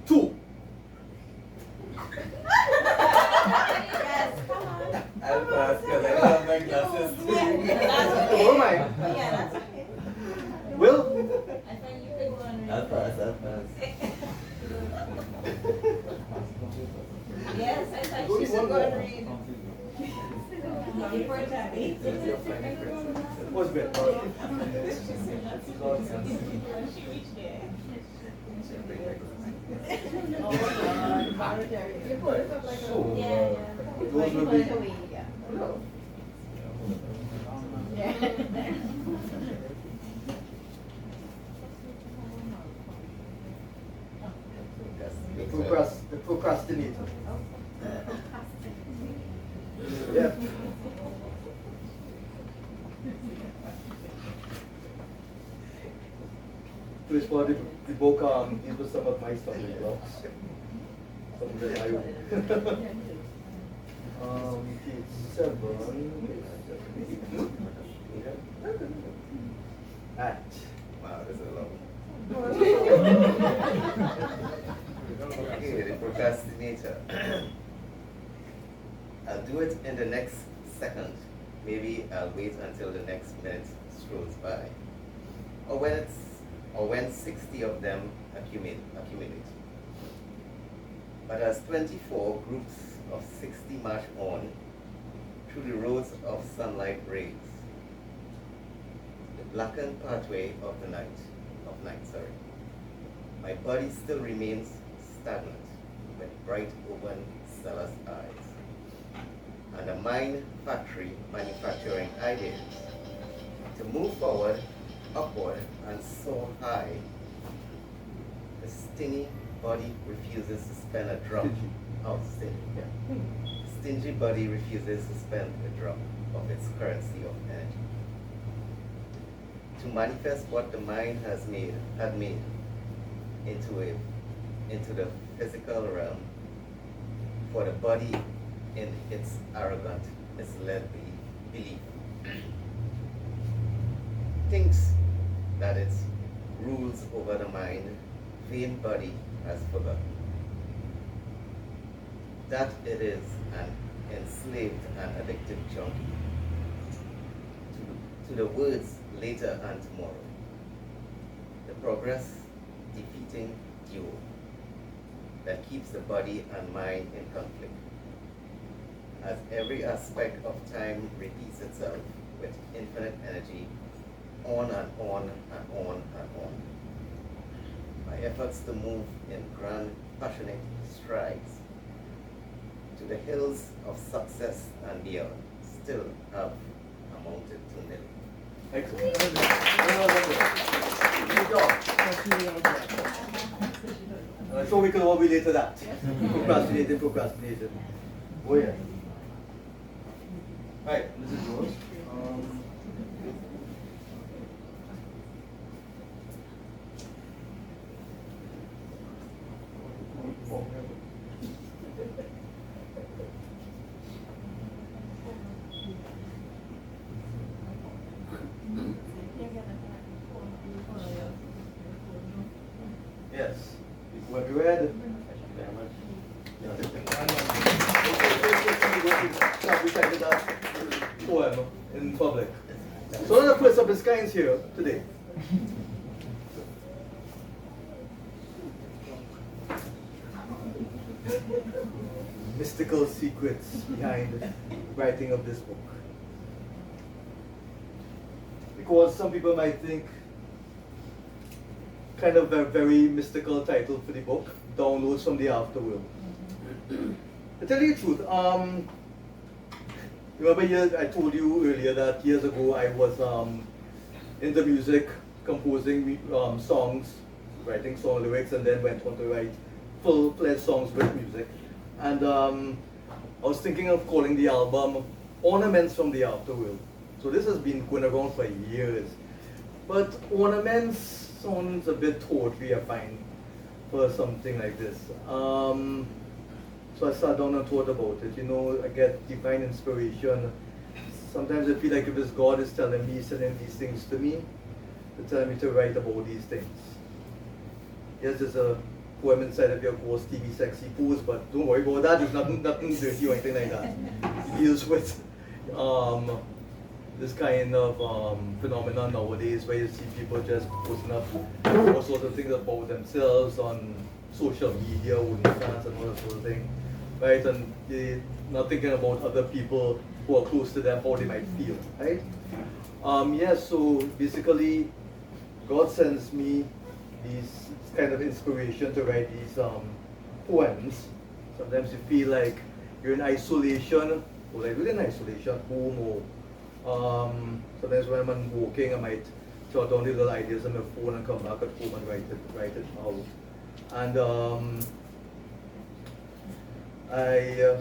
Two. Yes, come on. I'll pass because I don't have my glasses. That's okay. Oh my. Yeah, that's okay. Will? I think you could go and read. I'll pass. Yes, I thought she should go and read. Before Tabby. What's better? She reached there. You put it up like a... So, Yeah, those will be. The procrastinator. Yeah. First part of the book, these were some of my stumbling blocks. Some of them I page 7. At. Wow, this is long. Okay, the procrastinator. I'll do it in the next second. Maybe I'll wait until the next minute strolls by. Or when 60 of them accumulate. But as 24 groups of 60 march on through the roads of sunlight rays, the blackened pathway of night, my body still remains stagnant with bright open zealous eyes, and a mind factory manufacturing ideas to move forward, upward, and soar high. The stingy body refuses to spend a drop. Stingy body refuses to spend a drop of its currency of energy. to manifest what the mind had made into the physical realm for the body in its arrogant, misled belief. Thinks that its rules over the mind, vain body has forgotten. That it is an enslaved and addictive junkie to the words later and tomorrow. The progress defeating duo that keeps the body and mind in conflict. As every aspect of time repeats itself with infinite energy, on and on and on and on. My efforts to move in grand, passionate strides to the hills of success and beyond still have amounted to nil. Excellent. Good job. So we can all relate to that. Procrastinating. Oh yeah. Right, this is yours. Yes. What you read? Recited that poem in public. So another first of its kind here today. Mystical secrets behind the writing of this book. Because some people might think kind of a very mystical title for the book, Downloads from the Afterworld. To tell you the truth, remember I told you earlier that years ago I was into music, composing songs, writing song lyrics, and then went on to write full-fledged songs with music. And I was thinking of calling the album Ornaments from the Afterworld. So this has been going around for years. But ornaments sounds a bit tawdry, I find, for something like this. So I sat down and thought about it. You know, I get divine inspiration. Sometimes I feel like if it's God is telling me, sending these things to me, to tell me to write about these things. Yes, there's a poem inside of your course, TV Sexy Pose, but don't worry about that. There's nothing dirty or anything like that. It deals with this kind of phenomenon nowadays where you see people just posting up all sorts of things about themselves on social media, OnlyFans and all that sort of thing, right? And they're not thinking about other people who are close to them, how they might feel, right? So basically, God sends me these kind of inspiration to write these poems. Sometimes you feel like you're in isolation, or like within isolation, home, or sometimes when I'm walking, I might jot down little ideas on my phone and come back at home and write it out. And I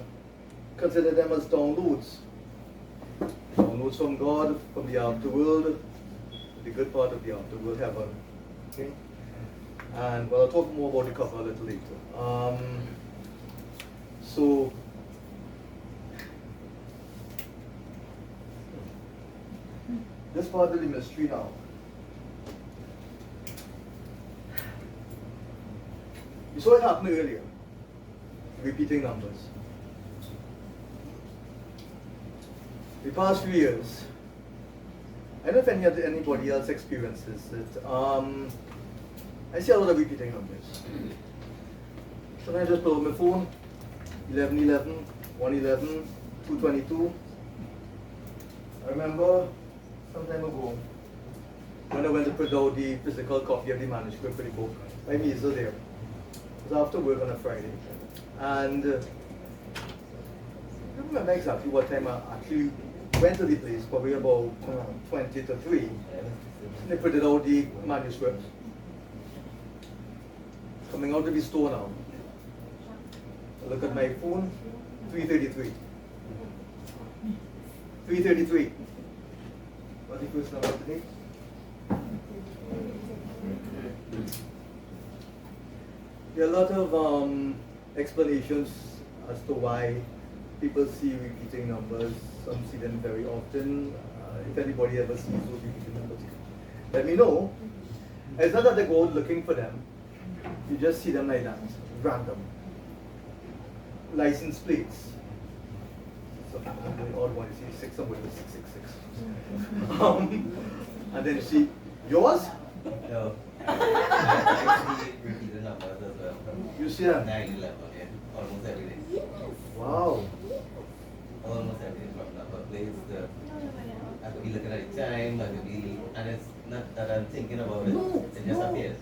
consider them as downloads. Downloads from God, from the afterworld, the good part of the afterworld, heaven. Okay? And well, I'll talk more about the cover a little later. So this part of the mystery now. You saw it happen earlier. Repeating numbers. The past few years, I don't know if anybody else experiences it. I see a lot of repeating numbers. Sometimes I just pull out my phone, 1111, 111, 222. I remember some time ago when I went to print out the physical copy of the manuscript for the book. My measles there. It was after work on a Friday. And I don't remember exactly what time I actually went to the place, probably about 20 to 3. And they printed out the manuscript. Coming out of the store now. I look at my phone, 3:33. 3:33. What's the first number today? There are a lot of explanations as to why people see repeating numbers. Some see them very often. If anybody ever sees those repeating numbers, let me know. It's not that they go out looking for them. You just see them like that, random. License plates. So the odd one, you see 6 somewhere with 666. And then you see yours. No. I see repeated numbers as well from You see them. 9-11, yeah. Almost every day. Wow. Almost every day from number plates. I could be looking at the time, I could be, and it's not that I'm thinking about it. No, It just no. appears.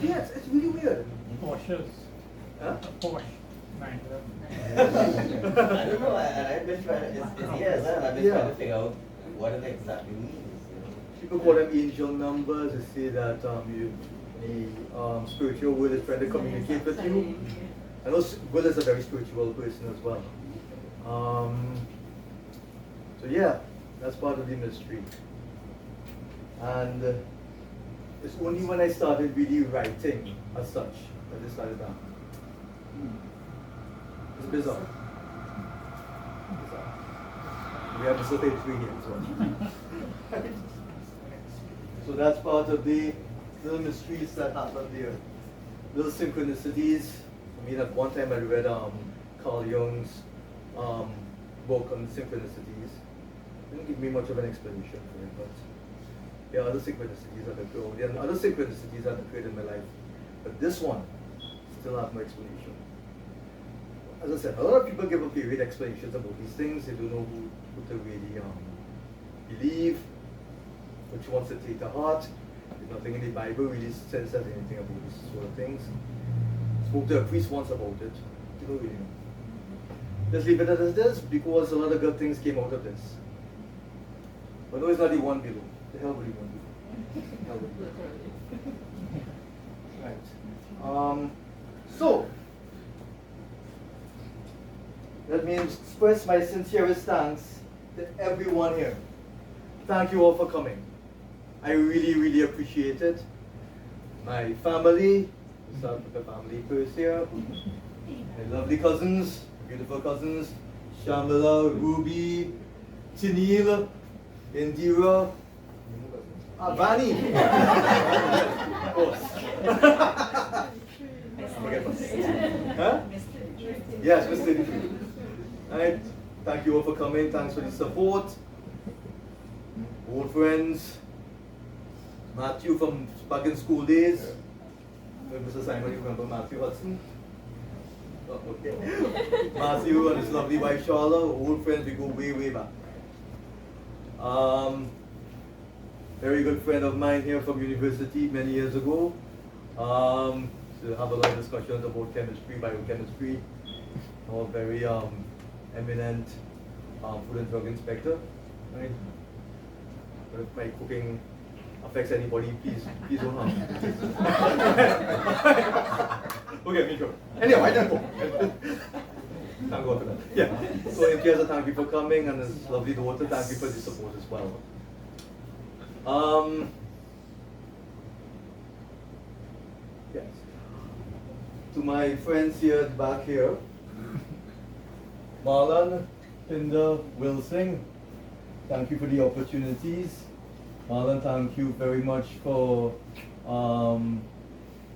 Yes, it's really weird. Porsches. Huh? A Porsche. 911. I don't know, and I've been trying, it's years, and I've been Yeah. trying to figure out what it exactly means. People call them angel numbers. They say that the spiritual world is trying to communicate with you. I know Will is a very spiritual person as well. So yeah, that's part of the mystery. And it's only when I started really writing as such that I started that. It's bizarre. We have Mr. 33 here as well. So that's part of the little mysteries that happen there. Little synchronicities. I mean, at one time I read Carl Jung's book on synchronicities. Didn't give me much of an explanation for it, but there are other synchronicities that occur. There are other synchronicities that occurred in my life, but this one still has no explanation. As I said, a lot of people give up varied explanations about these things. They don't know who to really believe, which ones to take to heart. There's nothing in the Bible really says anything about these sort of things. Spoke to a priest once about it. You don't really know. Just leave it as it is, because a lot of good things came out of this. But no, it's not the one below. The hell with the one below. The hell with the Right. So, let me express my sincerest thanks to everyone here. Thank you all for coming. I really, really appreciate it. My family, start with the family first here. My lovely cousins, beautiful cousins, Shamila, Ruby, Tinil, Indira, Vani. Of course. Huh? Yes, Mr. Alright, thank you all for coming. Thanks for the support. Old friends. Matthew from back in school days. Mr. Simon, you remember Matthew Hudson? Oh, okay. Matthew and his lovely wife Charlotte, old friends, we go way, way back. Very good friend of mine here from university many years ago. To have a lot of discussions about chemistry, biochemistry. All very eminent food and drug inspector. Right? But if my cooking affects anybody, please don't harm me. Okay, me sure. Anyway, I don't go. Thank God for that. Yeah. So in case, thank you for coming, and his lovely daughter, thank you for the support as well. Yes. To my friends here back here, Marlon, Pinder, Wilsing, thank you for the opportunities. Marlon, thank you very much for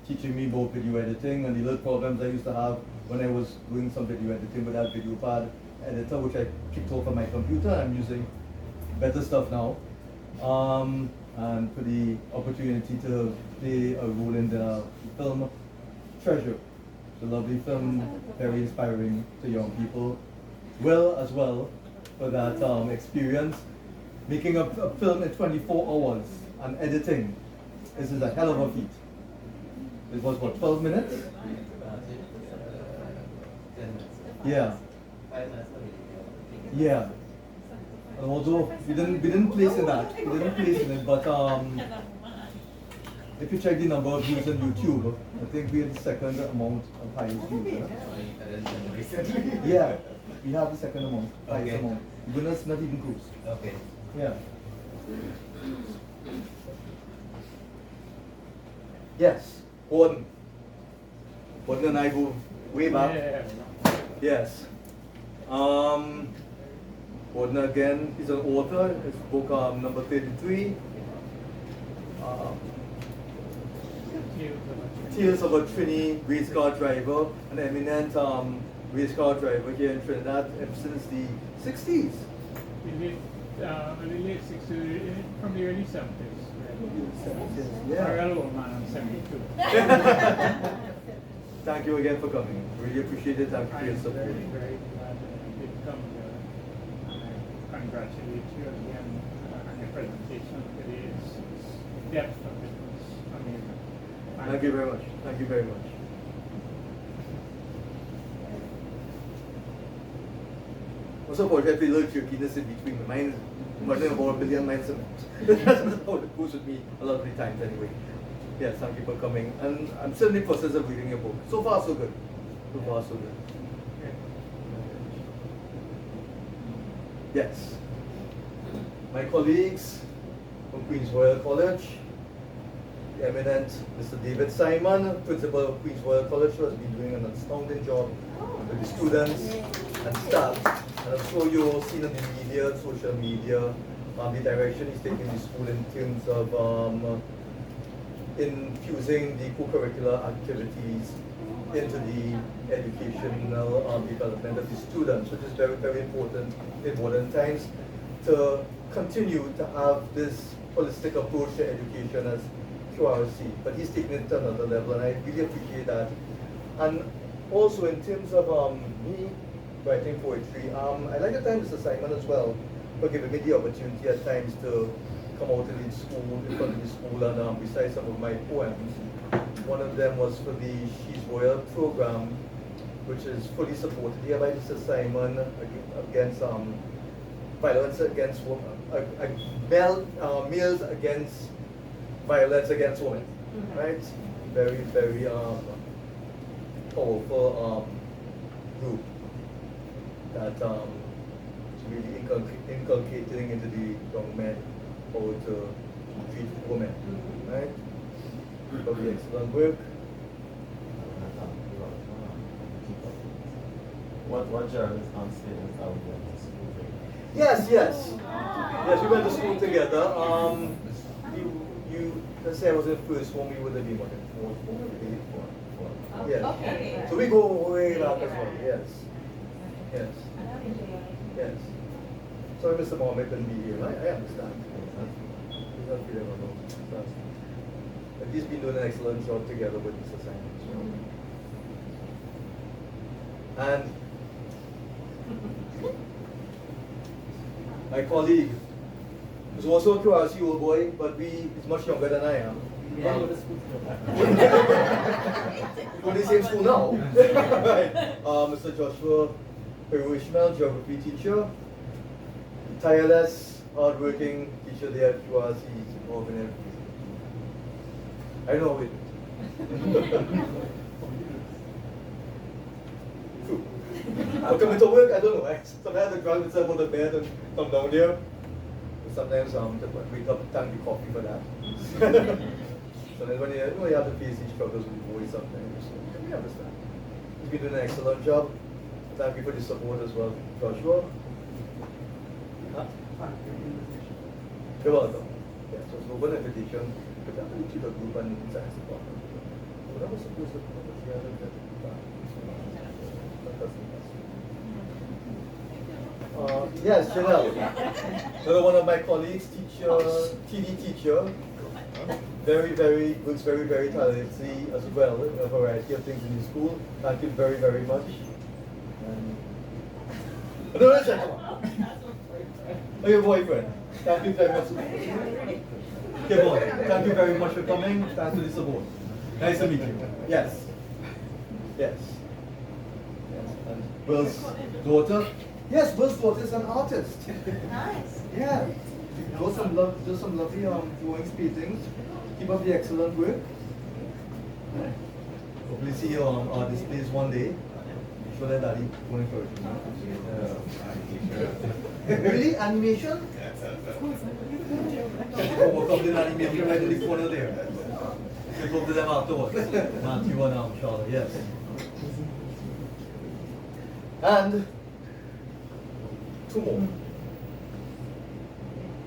teaching me about video editing and the little problems I used to have when I was doing some video editing with that video pad editor, which I kicked off on my computer. I'm using better stuff now. And for the opportunity to play a role in the film Treasure. It's a lovely film, very inspiring to young people. Will as well for that experience. Making a film in 24 hours and editing, this is a hell of a feat. It was what, 12 minutes? 10 minutes. Yeah. 5 minutes. Yeah. And although we didn't place in that, but if you check the number of views on YouTube, I think we had the second amount of highest views. Huh? I didn't know recently. Yeah, we have the second amount, highest Okay. amount. Winners not even close. Okay. Yeah. Yes, Gordon. Gordon and I go way back. Yeah. Yes. Gordon again, he's an author. His book number 33. Tales of a Trini race car driver, an eminent race car driver here in Trinidad since the 60s. The late 60s, from the early 70s. Yeah. Our old man, I'm 72. Thank you again for coming. Really appreciate it. Thank you for your I'm support. very, very glad that I did come here. I congratulate you again on your presentation today. The depth of it was amazing. Thank you very much. Thank you very much. Also, unfortunately, a little trickiness in between. The mind is running about a billion miles a minute. That's how it goes with me a lot of the times anyway. Yes, thank you for coming. And I'm still in the process of reading your book. So far, so good. So far, so good. Yes. My colleagues from Queen's Royal College, the eminent Mr. David Simon, principal of Queen's Royal College, who has been doing an astounding job with the students and staff. And I'm sure you've all seen in the media, social media, the direction he's taking the school in terms of infusing the co-curricular activities into the educational development of the students, which is very, very important in modern times, to continue to have this holistic approach to education as QRC. But he's taking it to another level, and I really appreciate that. And also in terms of me writing poetry, I like to thank Mr. Simon as well for giving me the opportunity at times to come out in the school, in front of the school, and recite some of my poems. One of them was for the She's Royal program, which is fully supported here by Mr. Simon against violence against women, males against violence against women, right? Very, very powerful group that really inculcating into the young men how to treat women, right? Probably excellent work. What journals and students are we going to school together? Yes, yes. Yes, we went to school together. Let's say I was in first one, we would have been what, in fourth form, maybe fourth. Yes. Okay. So we go way back as well, yes. Yes. Yes. Sorry, Mr. Mohammed couldn't be here. I understand. He's not feeling alone. But he's been doing an excellent job together with Mr. Simon. And my colleague, who's also a QRC old boy, but he's much younger than I am. We go to school to the same school now. Right. Mr. Joshua Peru Ishmael, geography teacher, tireless, hardworking teacher there at QRC, Morgan. I know it. True. I'll come into work, I don't know. Sometimes I have to drag myself on the bed and come down there. Sometimes to wake up, thank the coffee for that. Sometimes when you have to face these struggles with the voice sometimes. So we understand. He's been doing an excellent job. Thank you for the support as well, Joshua. Huh? You're welcome. Yeah, so it's an open invitation. But I'm going to the group and science department. But I was supposed to come over here and get yes, Janelle. Another one of my colleagues, TD teacher. Very, very, works very, very tirelessly as well in a variety of things in the school. Thank you very, very much. And no, that's it. Oh, your boyfriend. Thank you very much. Okay, boy. Thank you very much for coming. Thanks for the support. Nice to meet you. Yes. Yes. Yes. And Will's daughter. Yes, Will's daughter is an artist. Nice. Yeah. Do some lovely drawings, paintings. Keep up the excellent work. Hopefully see you on our displays one day. Show that daddy going for it. Really? Animation? Oh, we'll come to animation right in the corner there. We talk to them afterwards. Matthew and Charlotte, yes. And two more.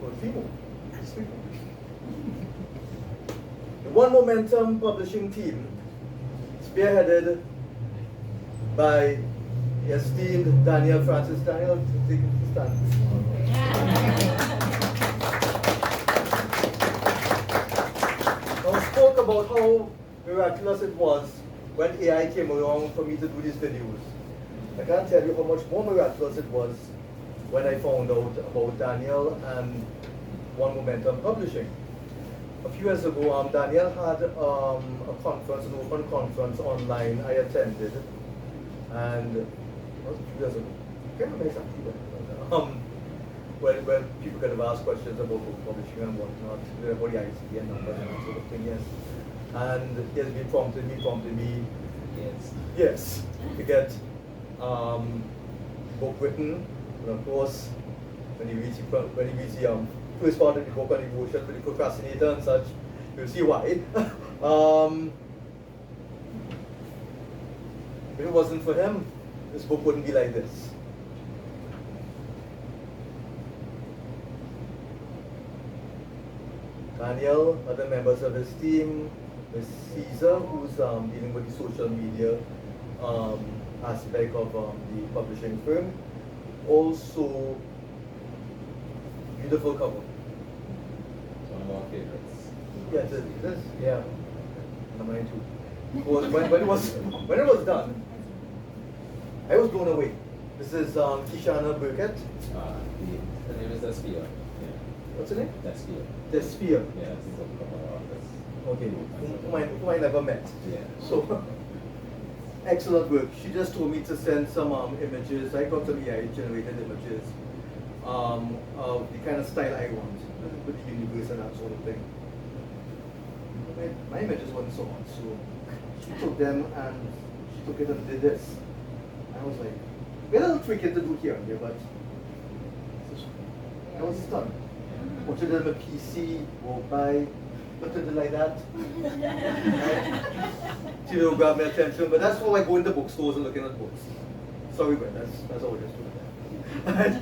Or three more. Just three more. The One Momentum publishing team, spearheaded by the esteemed Daniel Francis. Daniel, take a stand. Now, spoke about how miraculous it was when AI came along for me to do these videos. I can't tell you how much more miraculous it was when I found out about Daniel and One Momentum Publishing. A few years ago, Daniel had a conference, an open conference online I attended, and it was a few years ago. I can't remember exactly when. Where people could have asked questions about book publishing and whatnot, about the ICD and numbers and that sort of thing, yes. And he has been prompted me, yes, to get book written. And of course, when he reads the first part of the book on emotion with the procrastinator and such, you'll see why. If it wasn't for him, this book wouldn't be like this. Daniel, other members of his team, Ms. Caesar, who's dealing with the social media aspect of the publishing firm. Also, beautiful cover. One of our favorites. Yes, it is. Yeah, mine too. When it was done, I was blown away. This is Kishana Burkett. The name is Despia. Yeah. What's her name? Despia. Despia. Yeah, this is a couple of artists. Okay, whom I never met. Yeah. So, excellent work. She just told me to send some images. I got some AI generated images of the kind of style I want with the universe and that sort of thing. My images weren't so hot, so she took them and she took it and did this. I was like, we had a little tricky to do here and there, but I was stunned. Watch it on a PC, walk by, looked at it like that. She didn't grab my attention, but that's how I go into bookstores and looking at books. Sorry, but that's all I just do with that.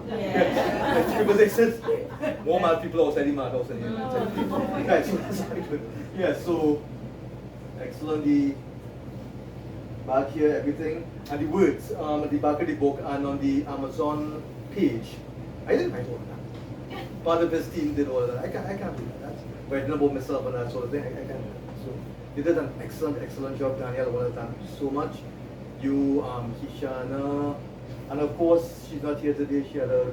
Yeah. Because they said more mad people outside the mad house than inside. Right, so that's how I do it. Yeah, so excellently back here, everything. And the words at the back of the book and on the Amazon page. I didn't write all of that. Part of his team did all of that. I can't do that. Writing about myself and that sort of thing, I can't do that. So you did an excellent job, Daniel. I want to thank you so much. You, Kishana, and of course, she's not here today. She had a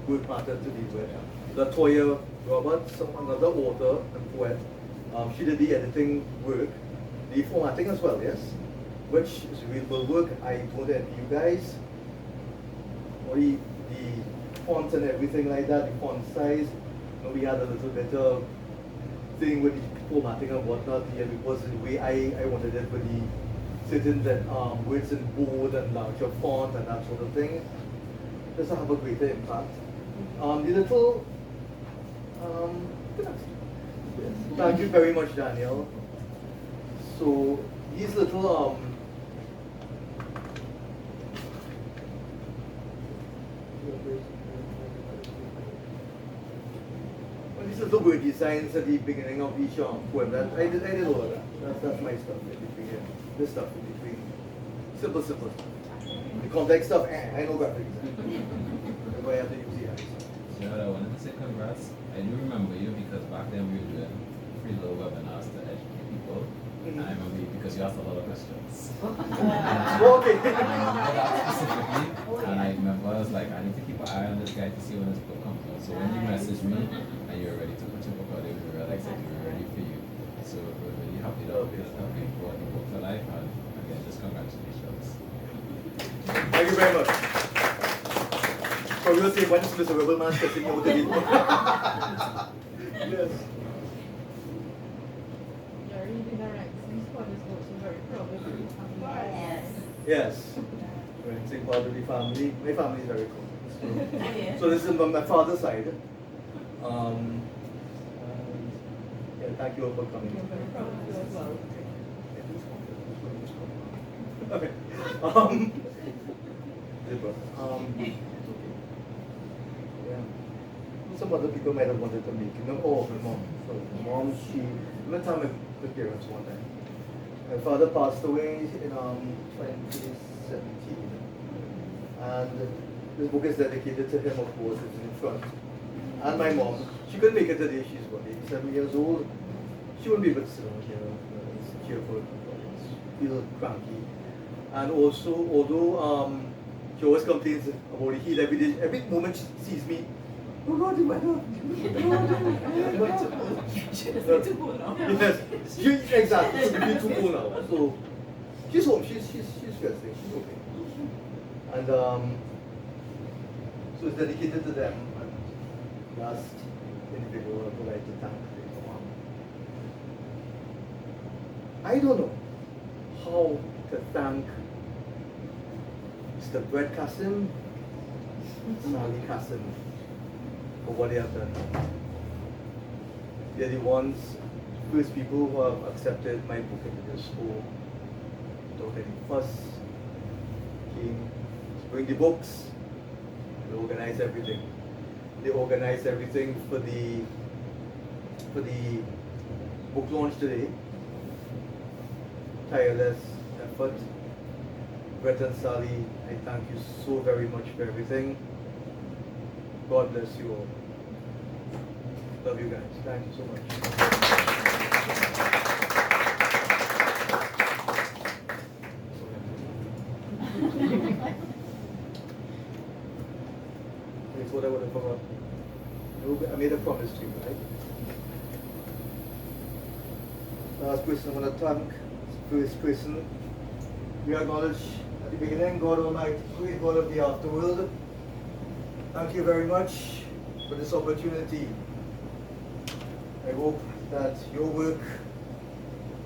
good matter to deal with. Latoya Roberts, another author and poet. She did the editing work, the formatting as well, yes? Which is real work. I told you guys. Or the fonts and everything like that, the font size. You know, we had a little bit of thing with the formatting and whatnot here because the way I wanted it with the certain that words in bold and larger font and that sort of thing. Just to have a greater impact. The little yes. Thank you very much, Daniel. So these little these little word designs at the beginning of each poem. That I did all of that. That's my stuff in between. This stuff in between. Simple. The context stuff, I know graphics. That's why I have to use the eyes. Yeah, I wanted to say congrats. I do remember you because back then we were doing free little webinars to educate people. And I remember you because you asked a lot of questions. Okay. I remember that specifically. And I remember I was like, I need to keep an eye on this guy to see when his book comes out. So when you messaged me and you were ready to put your book out, we were really excited, we were ready for you. So we're really happy that we brought the book to life, and again, just congratulations. Thank you very much. So we'll say when is Mr. Rebel Man stepping over the book? Yes. Yes. When saying part of the family, my family is very close. So this is from my father's side. And, yes, Thank you all for coming. Okay. Yeah. Some other people might have wanted to make it. No, oh, my mom. So my mom, I'm gonna tell my parents one time. My father passed away in 2017, and this book is dedicated to him. Of course, it's in front. And my mom, she couldn't make it today. She's what, 87 years old. She wouldn't be able to sit down here. It's cheerful. Feel cranky. And also, although she always complains about the heat every day, every moment she sees me, oh God, the weather. Too cool now. Yes, exactly. It's be too cool now. So she's home. She's resting. She's okay. And so it's dedicated to them. And last individual I would like to thank. I don't know how to thank Mr. Brett Cassim, Sally Cassim, for what they have done. They're the first people who have accepted my book into their school without any fuss. Came to bring the books, they organize everything. They organized everything for the book launch today. Tireless effort. Brett and Sally, I thank you so very much for everything. God bless you all. Love you guys. Thank you so much. That's what I would have forgot. I made a promise to you, right? Last person I want to thank, first person. We acknowledge at the beginning, God Almighty, great God of the Afterworld. Thank you very much for this opportunity. I hope that your work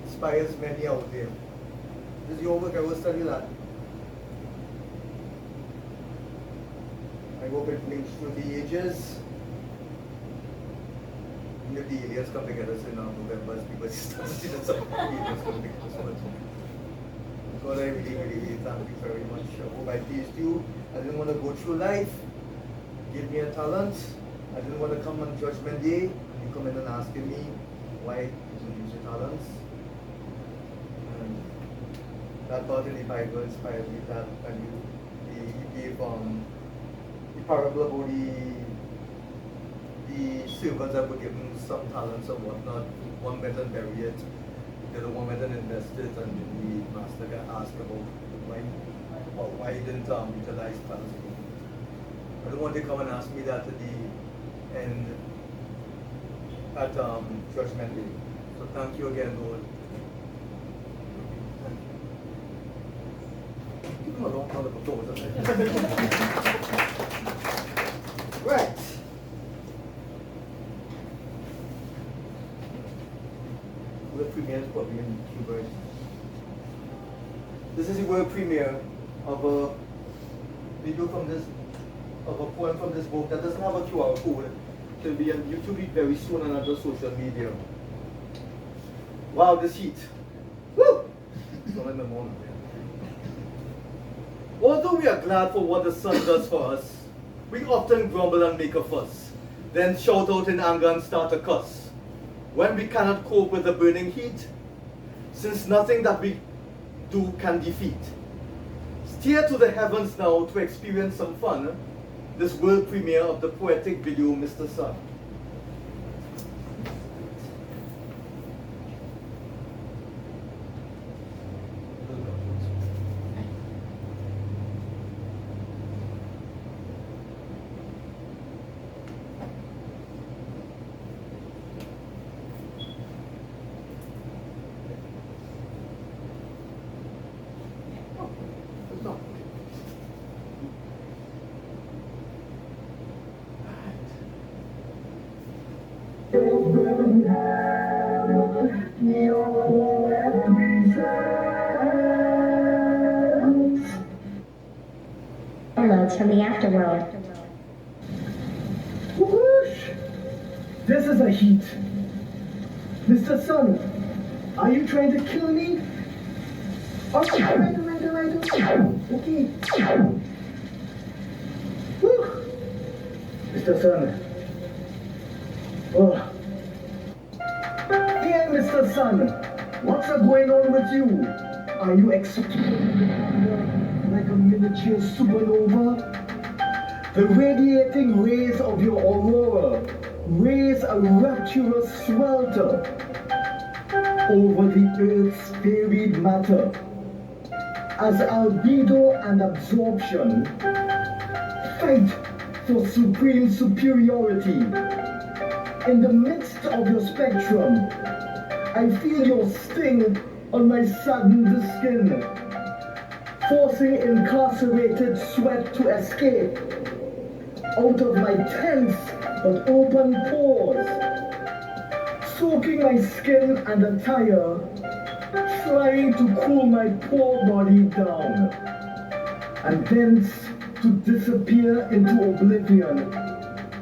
inspires many out there. This is your work, I will tell you that. I hope it links through the ages. And if the aliens come together in November, as people start seeing that some aliens come together so much. God, I really, really, really thank you very much. I hope I pleased you. I didn't want to go through life. Give me a talent. I didn't want to come on Judgment Day and you come in and asking me why you don't use your talents. And that part in the Bible inspired me that when you gave the parable about the servants that were given some talents and whatnot. One went and buried it. The other one went and invested, and the master got asked about why he didn't utilize talents. I don't want to come and ask me that at the end at Judgment Day. So thank you again, Lord. Give him a long round of applause. Right. The premiere is probably in Cuba. This is the world premiere of a video from this, of a poem from this book that doesn't have a QR code. It will be on YouTube very soon and other social media. Wow, this heat. Woo! It's not like my morning. Although we are glad for what the sun does for us, we often grumble and make a fuss, then shout out in anger and start a cuss. When we cannot cope with the burning heat, since nothing that we do can defeat. Steer to the heavens now to experience some fun, this world premiere of the poetic video, Mr. Sun. Downloads from the Afterworld. Whoosh! This is a heat. Mr. Sun, are you trying to kill me? Okay, alright. Okay. Whew. Mr. Sun. Oh. Dear Mr. Sun, what's going on with you? Are you exploding like a miniature supernova? The radiating rays of your aurora raise a rapturous swelter over the Earth's varied matter. As albedo and absorption fight for supreme superiority, in the midst of your spectrum, I feel your sting on my saddened skin, forcing incarcerated sweat to escape out of my tense but open pores, soaking my skin and attire, trying to cool my poor body down, and thence to disappear into oblivion,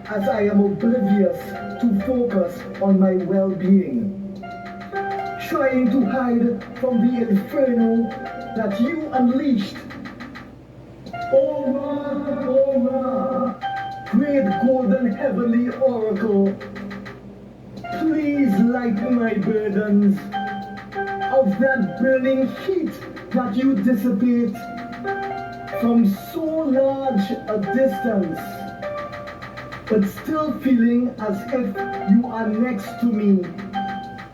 as I am oblivious to focus on my well-being, trying to hide from the inferno that you unleashed. Oh Ra, great golden heavenly oracle, please lighten my burdens of that burning heat that you dissipate from so large a distance, but still feeling as if you are next to me.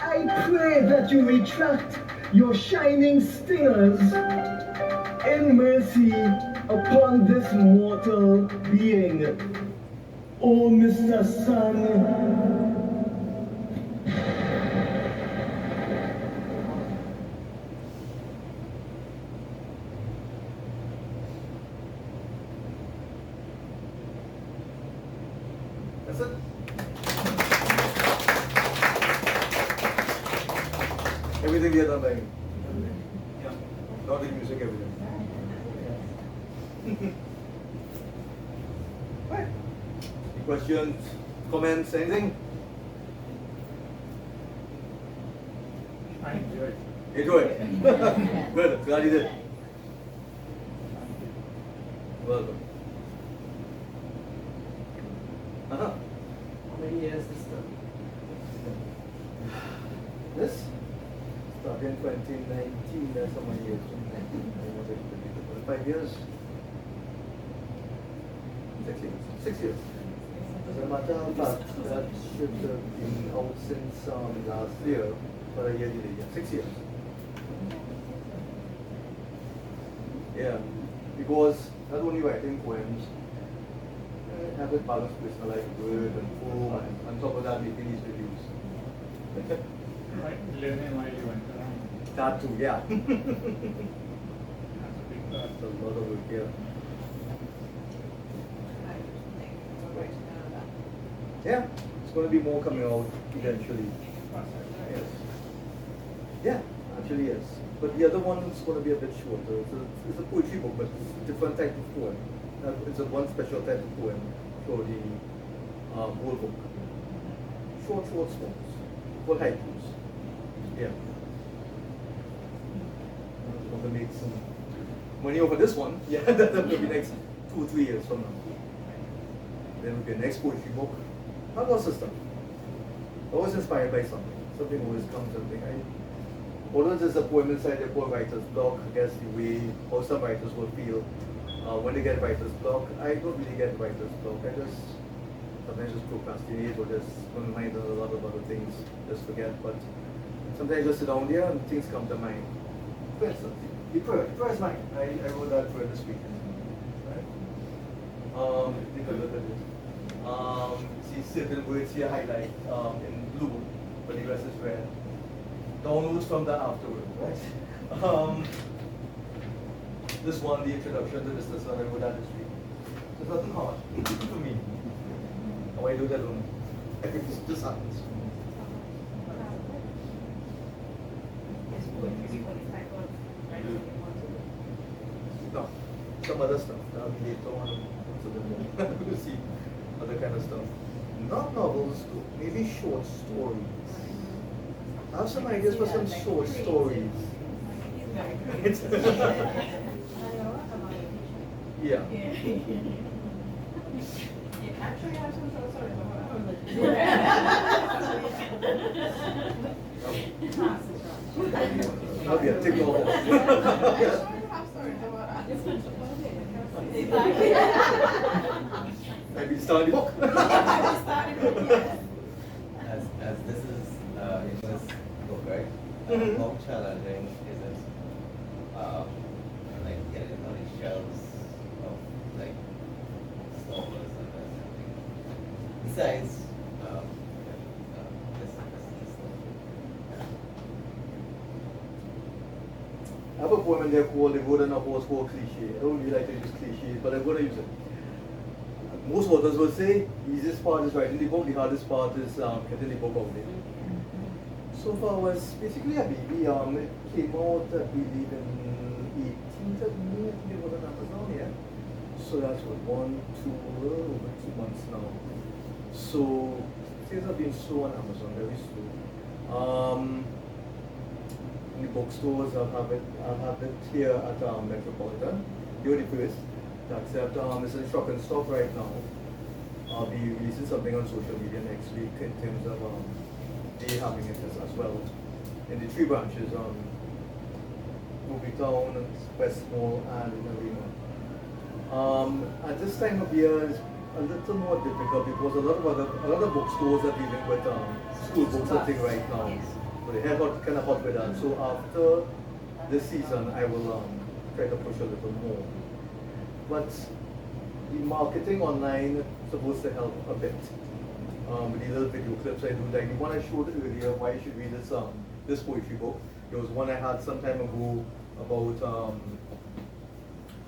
I pray that you retract your shining stingers in mercy upon this mortal being. Oh, Mr. Sun. That's it. Everything we have done by him. Yeah. Not the music, everything. Right. Any questions, comments, anything? I enjoyed it. Enjoy it. Good. Glad you did. Welcome. Uh-huh. How many years this done? This? Started in 2019, there's so many years. 5 years? 6 years. 6 years. As a matter of fact, that should have been out since last year, but a year delay. 6 years. Yeah, because not only writing poems, have it balance personal life, word and poem, and on top of that making these reviews. Right, learning while you went around. That too, yeah. That's a big part. That's a lot of work here. Yeah, it's going to be more coming out eventually. Yes. Yeah, actually yes. But the other one is going to be a bit shorter. It's a poetry book, but it's a different type of poem. It's a one special type of poem for the whole book. Short songs for haikus. Yeah. I'm going to make some money over this one. Yeah, that will be next 2 or 3 years from now. Then will be the next poetry book. Not lots of stuff. Always inspired by something. Something always comes and although there's a poem inside the poor writer's block, I guess the way how some writers will feel when they get writer's block. I don't really get writer's block. I just sometimes just procrastinate or just put my mind on a lot of other things, just forget. But sometimes I just sit down there and things come to mind. For instance, the prayer is mine. I wrote that prayer this week. Right? Take a look at it. See certain words here highlight in blue, but the rest is red. Downloads from the Afterworld, right? This one, the introduction to Mr. Sun, I wrote that this week. So it's nothing hard for me. How I do that alone. It just happens. No, some other stuff. That'll be later on. We'll see other kind of stuff. Not novels, though. Maybe short stories. I have some ideas for some short stories. Yeah. Actually, I have some sorry I'll be a tickle off. Maybe start the book. As this is in this book, right? Mhm. How challenging is it? Like getting on the shelves of like stores and that kind of thing. Besides, this. I have a poem in there called The Road and a Horse called Cliche. I don't really like to use cliches, but I'm going to use it. Most authors will say the easiest part is writing the book, the hardest part is getting the book out there. So far was basically a baby. It came out, I believe, in 18th of May. I think it was on Amazon, yeah. So that's what, over 2 months now. So things have been slow on Amazon, very slow. In the bookstores, I'll have it here at Metropolitan. You're the first to accept. It's in stock and stock right now. I'll be releasing something on social media next week in terms of they having it as well. In the 3 branches, Movie Town, West Mall, and in Arena. At this time of year is a little more difficult because a lot of bookstores are dealing with school books and things right now. But they have kind of hot with that. So after this season, I will try to push a little more. But the marketing online is supposed to help a bit. With the little video clips I do, like the one I showed earlier, why you should read this poetry book. There was one I had some time ago about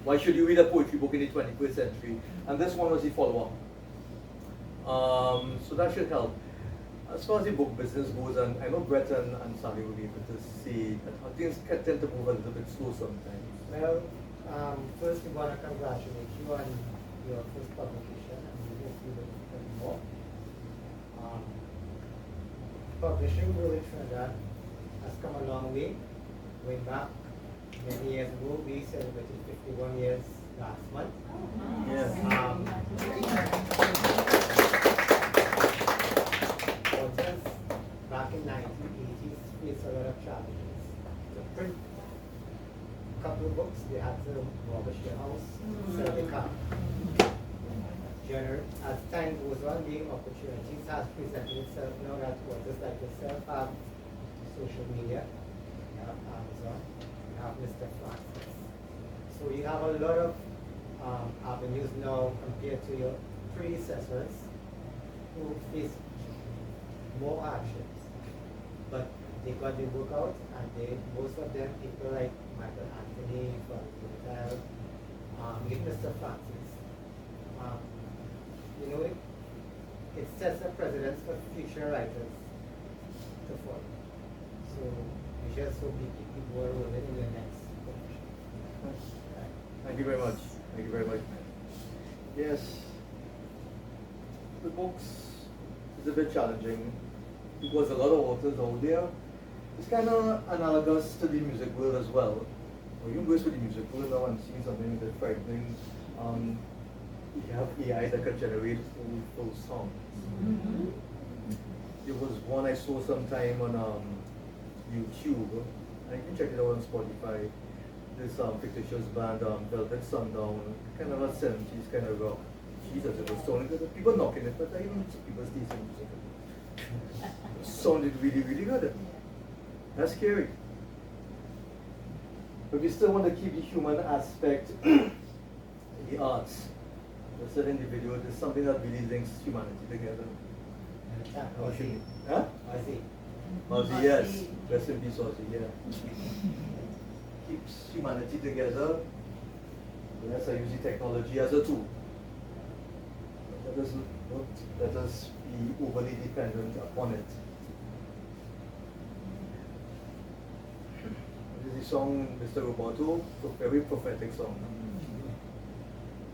why should you read a poetry book in the 21st century, and this one was the follow-up. So that should help. As far as the book business goes, and I know Brett and Sally will be able to see that things tend to move a little bit slow sometimes. Well, first we want to congratulate you on your first publication, and we hope you will do more. Publishing really Trinidad has come a long way. Way back many years ago, we celebrated 51 years last month. Yes. Authors back in 1980s faced a lot of challenges. To print a couple of books, they had to mortgage their house, sell the car. As time goes on, the opportunities has presented itself now that authors like yourself have social media, you have Amazon, you have Mr. Francis. So you have a lot of avenues now compared to your predecessors who faced more hardships. But they got the book out, and most of them, people like Michael Anthony, from Hotel, even Mr. Francis. You know, it sets a precedence for future writers to follow. So we just hope we keep the ball rolling in the next publication. Thank you very much. Thank you very much. Yes, the books is a bit challenging because a lot of authors out there. It's kind of analogous to the music world as well. When you go with the music world now, I'm seeing something a bit frightening. You have AI that can generate full songs. Mm-hmm. There was one I saw sometime on YouTube, and you can check it out on Spotify. This fictitious band, Velvet Sundown, kind of a 70s kind of rock. Jesus, it was sounding good. People knocking it, but I even see people's decent music. It sounded really, really good. That's scary. But we still want to keep the human aspect in the arts. I said in the video, there's something that really links humanity together. Ozzy. Huh? Ozzy. Ozzy, yes. Rest in peace, Ozzy, yeah. Keeps humanity together. Yes, I use the technology as a tool. But let us be overly dependent upon it. This is the song, Mr. Roboto, a very prophetic song.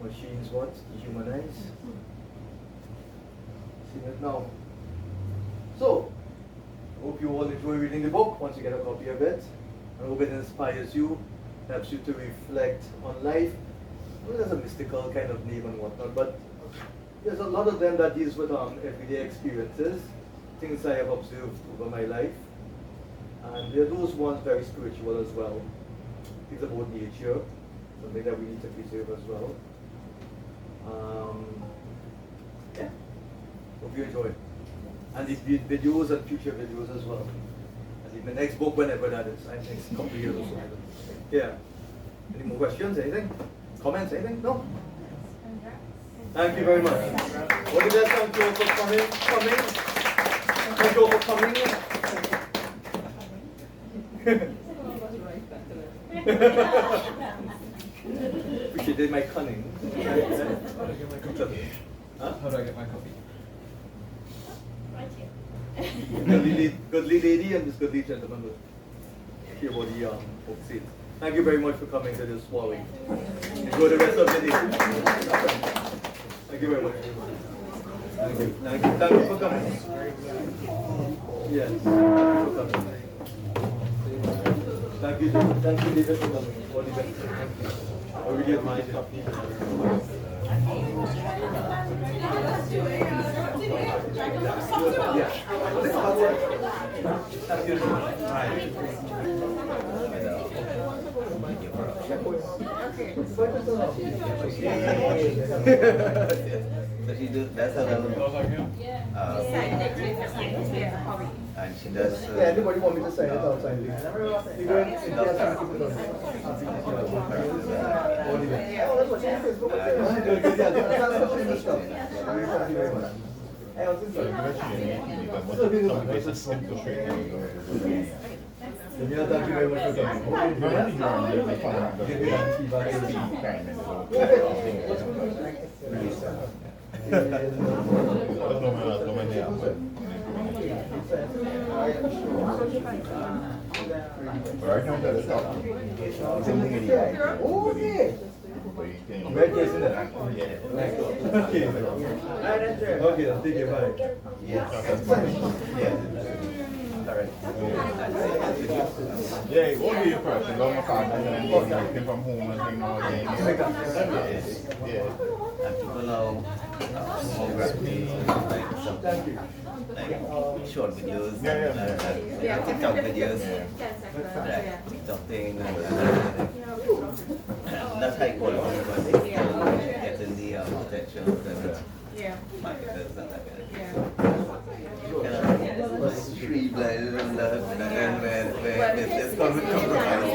Machines what? Dehumanize. Sing it now. So, Hope you all enjoy reading the book once you get a copy of it. I hope it inspires you, helps you to reflect on life. Well, there's a mystical kind of name and whatnot, but there's a lot of them that deals with everyday experiences, things I have observed over my life. And there are those ones very spiritual as well. Things about nature, something that we need to preserve as well. Yeah, hope you enjoy. And the videos and future videos as well. And in the next book, whenever that is, I think next couple of years or so. Yeah. Any more questions? Anything? Comments? Anything? No? Thank you very much. What did that thank you all for coming? Thank you all for coming. Appreciated my cunning. Huh? How do I get my copy? Goodly lady and this goodly gentleman will hear what the book says. Thank you very much for coming to this swallowing. Enjoy the rest of the day. Thank you very much. Thank you. Thank you for coming. Yes. Thank you for coming. Thank you, David, for coming. All the best. I really appreciate it. Yeah. Thank you. So she does her and she does. Yeah, anybody want me to sign it outside? You go and sit there and keep it on. Yeah, thank you very much for coming. Okay. Red case, isn't it? Okay. Okay, take it, bye. Yes. Yeah, it won't be your person. Go my father and then working from home and thing all day. Yeah. And people now photography, like some like short videos, TikTok videos, like TikTok thing, and that's high quality because they getting the protection of the marketers and like that. Tree blinded and that, and where this comes compromise.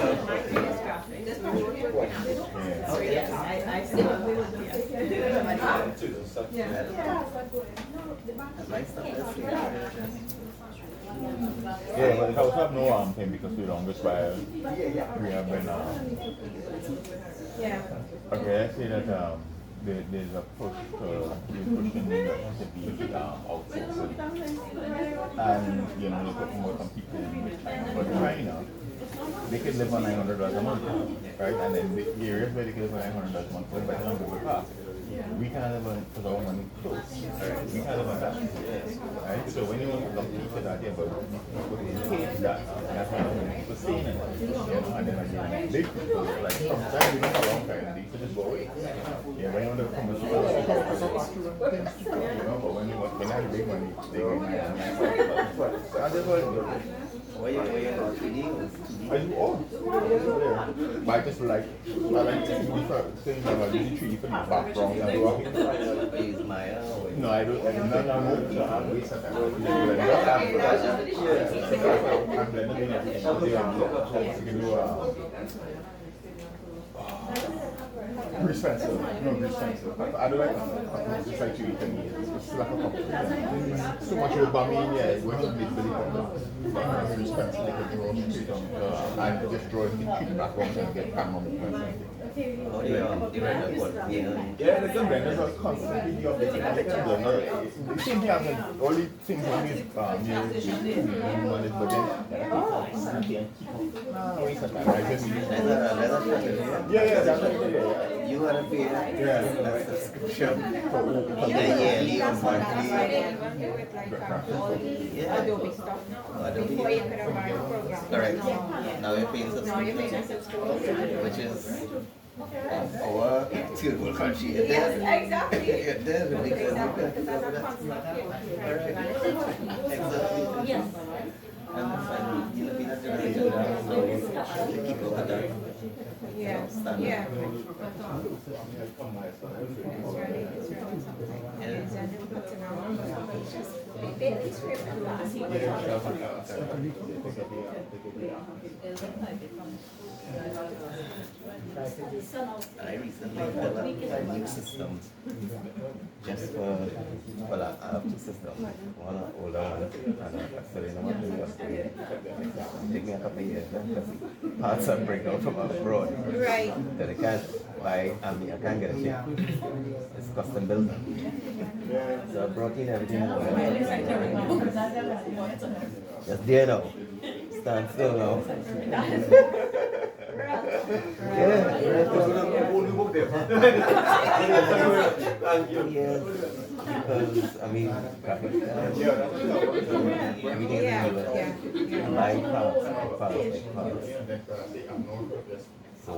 Yeah, but the house have no thing because we don't just buy. We have been okay, I say that there's a push to be pushing the outsourcing. And you know, they put more some people in but China, they can live on $900 a month, right? And then the areas where they can live on $900 a month, but they don't live fast. We can't live on because our money close. Right? We can't live on that. Right? So when you want to look into that, yeah, but you pay that, that's why people staying in it. You know, and then again, big people, like sometimes we don't have a long time, they could just go away. Yeah, when you want to come and you know, but when you have big money, they get money. And that's what it is. Where you 3D? I do all. But I just like, I like to see different things. I like to see for the background and walking. Use Maya? No, I don't. I'm waste of time. I'm blending everything. You can do Grease pencil. No, grease pencil. I don't like just like you eat and it's like a competition. So much over me, yeah, we're not really grease pencil, like a draw straight on, and just draw it in the back and get camera movement. Oh, yeah. Yeah, the blenders are constantly updating. The same thing happens, all the things on these but then waste of time. I just yeah, that's what it is. You want to pay a subscription for the yearly or monthly. Yeah. Adobe stuff. Adobe. Before you could have run a program. Correct. No. Now you're paying Now you're paying a subscription, subscription. which is our terrible country. Yes, exactly. They're ridiculous. Exactly, because that's a constant payment. Exactly. Yes. And you know, being a generation that they keep up with that. Yes. Standard. Yeah. It's really something. Yes, and then put it on. It's just, they at least remember last week. I recently developed a new system just for, well, I have two systems, one older one, and so you know what to do. Take me a couple of years because parts are bring out from abroad. Right. That I can't buy, I can't get a chip. It's custom built. So I brought in everything. Just there now. Stand still now. Yes, because I mean, graphics, everything is live parts. So,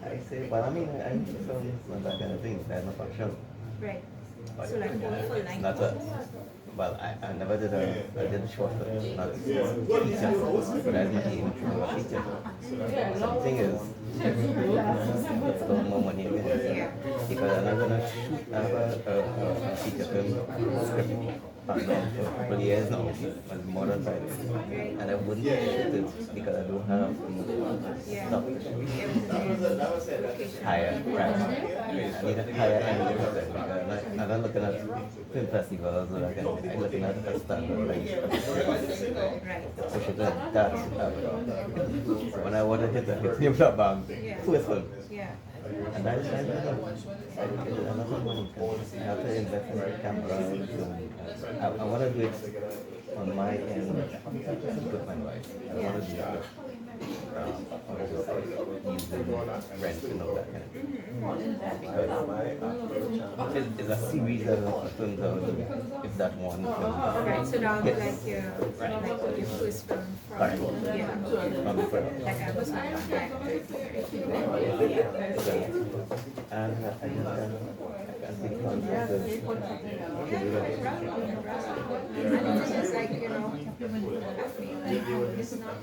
I say, well, I mean, I film that kind of thing, that's not function. Right. But So like more full length. not a, well, I never did I did a short film, not feature, but that's my aim to do a feature. Something is, it's a lot more money in it. Because I'm not going to shoot, I have a feature film script for a couple of years now, but more than 5 years. And I wouldn't shoot it because I don't have the stuff. Higher price. I need a higher end because I'm not looking at film festivals or like I'm looking at a standard like push it at that. So when I want to hit me up that bang, first film. And that is another money. I have to invest in the camera. I want to do it on my end with my wife. I want to do it using rent and all that kind of thing. Because it's a series of films out, if that one film. Right, so now like your first film from Right. from the film. Like I was not And I can think concepts of and it's just like, you know, I feel like it's not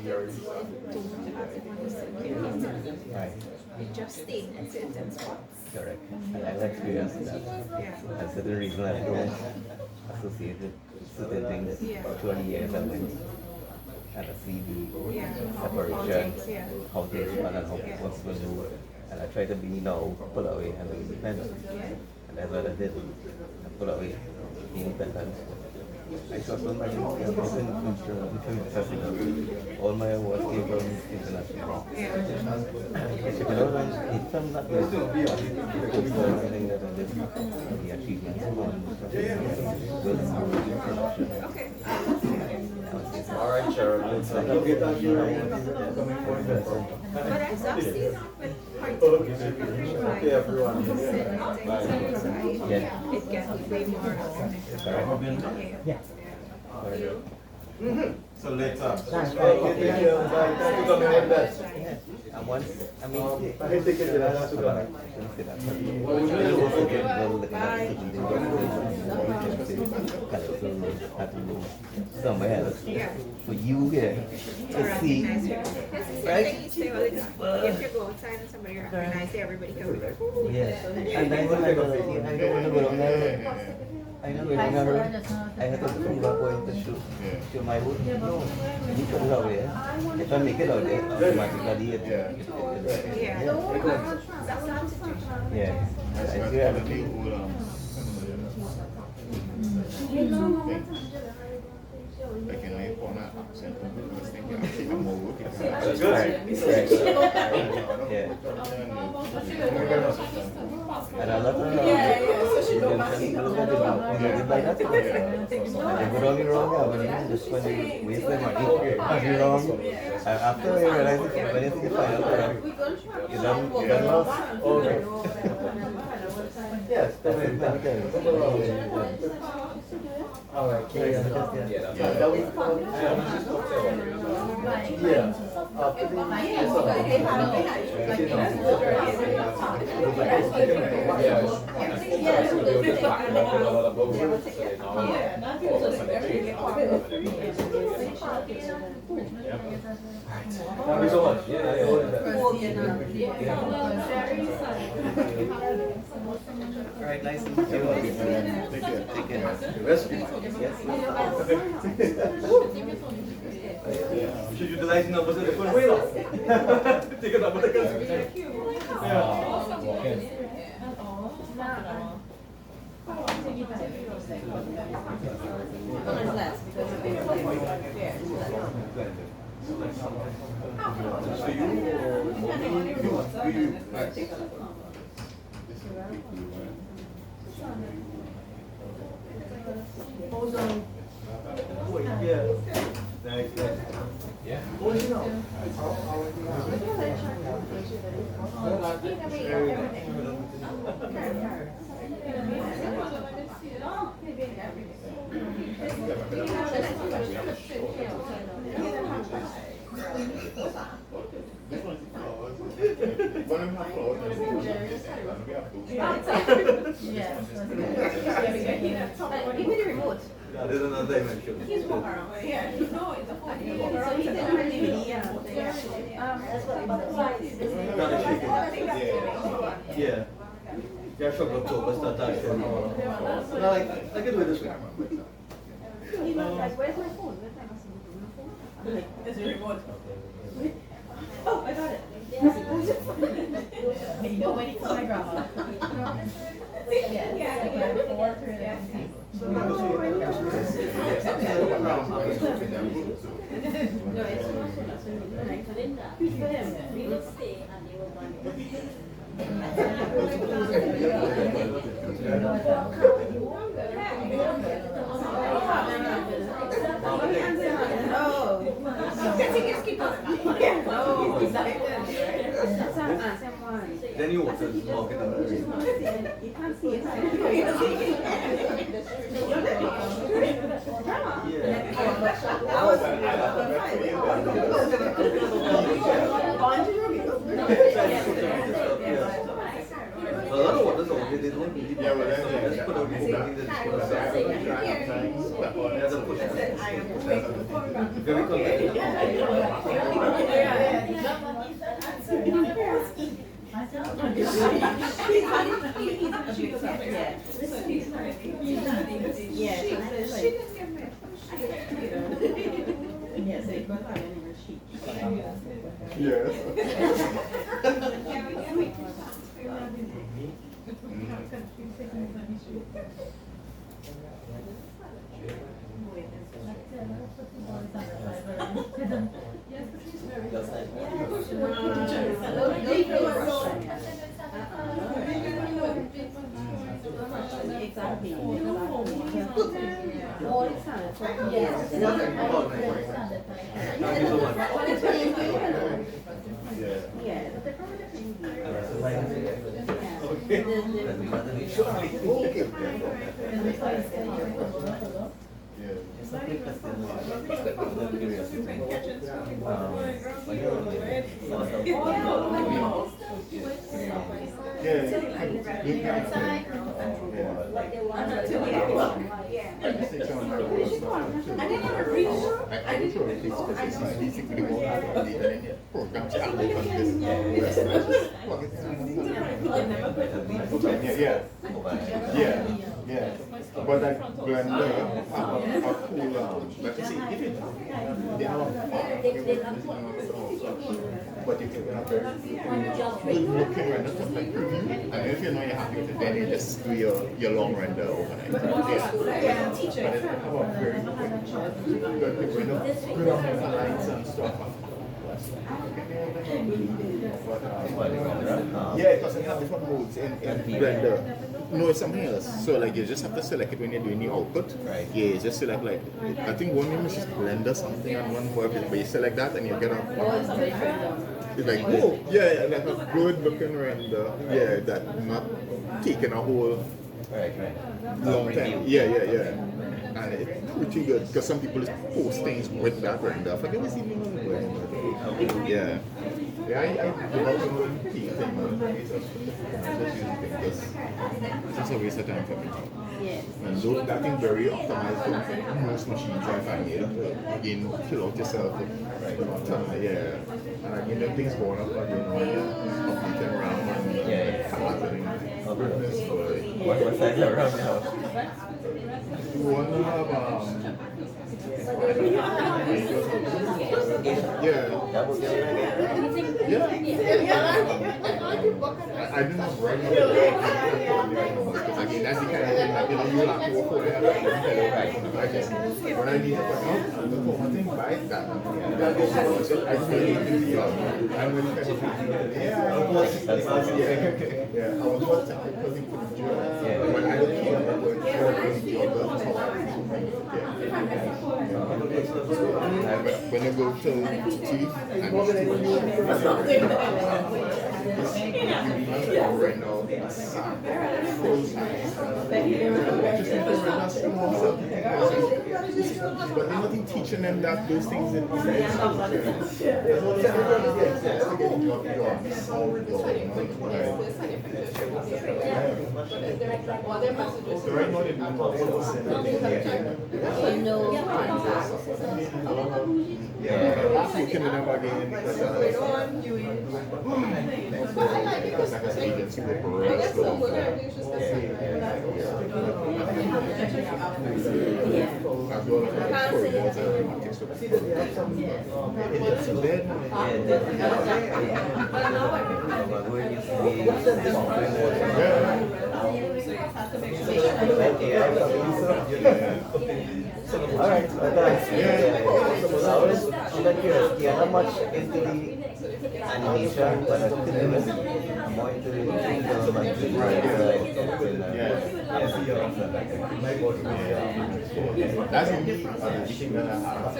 right. you just stay in certain spots. Correct. And I've experienced that. And certain reasons I don't associate with certain things throughout the years I went and I see the separation, how things run and how what's going to do. And I try to be now pull away and be independent. And that's what I did. I pull away, be independent. I shot on my film festival. All my awards came from international. You know, when it comes not good, I think that I did the achievements on production. Alright, Sharon, it's like But I saw Steve with parts of it gets way more. So later. and once, I mean, I think it's somewhere else for you here to see, right? If you go outside and somebody recognizes everybody can be like, Yeah, and then when I don't want to go down there. I know I had to come back going to shoot my wood. No, you put it out there. If I make it out there, automatically it yeah. I do have a thing. Like in my corner accent, I was thinking I'm more working. That's right. Yeah. And a lot of just when you waste their money, you're wrong. After you realize when you see the final product, you done lost. Okay. Yes, definitely. Alright, carry on. Thank you so much. Alright, nice to meet you. Take care. The rest of you. Should utilize numbers in a different way now. Take a number that comes. So you yeah. Thanks. Yeah. What do you know? Give me the remote. Yeah, there's another dimension. He's walking around. Yeah. No, it's a phone. So he didn't have DVD. Gotta shake it. Yeah. Yeah, sure, October, start that shit. No, like, I can do it this way. He was like, where's my phone? There's a remote. Oh, I got it. You know when it's my grandma. Then you also walk it out. You can't see it. A lot of waters over they don't really just put out these things that just put aside. There's a push. Very convenient. Exactly. Thank you so much. Yeah. But that blender have a cool but you see, if it they have but you can have very good looking render something. And if you know you're happy with it, then you just do your long render overnight. But it have a very good lines and stuff. But, yeah, because you have different modes in Blender. No, it's something else. So like you just have to select it when you're doing the output. Right. Yeah, you just select like I think one name is Blender something and one word, but you select that and you get a it's like oh yeah, like a good looking render. Yeah, that not taking a whole Right. long time. Yeah. And it's pretty good because some people just post things with that render. I forget what's even on the word. Yeah. Yeah, I developed my own thing. It's just a waste of time for me. Yes. And so that thing very optimized for most machines I find here. Again, kill out yourself. Yeah. And again, the things going up again, updating around and formatting. What size around the house? You want to have I didn't know right now because again that's the kind of thing that you have to afford to have I just when I need to put out the whole thing buy that I just really need the I'm really kind of I was what technical thing for the job but I don't care about what when you go to teeth and right now but they're not teaching them that those things in so right now they're looking at them again because like an agency with parades Alright, I'm curious, you're not much into the animation, but I'm more into the film and that's a neat thing that I have.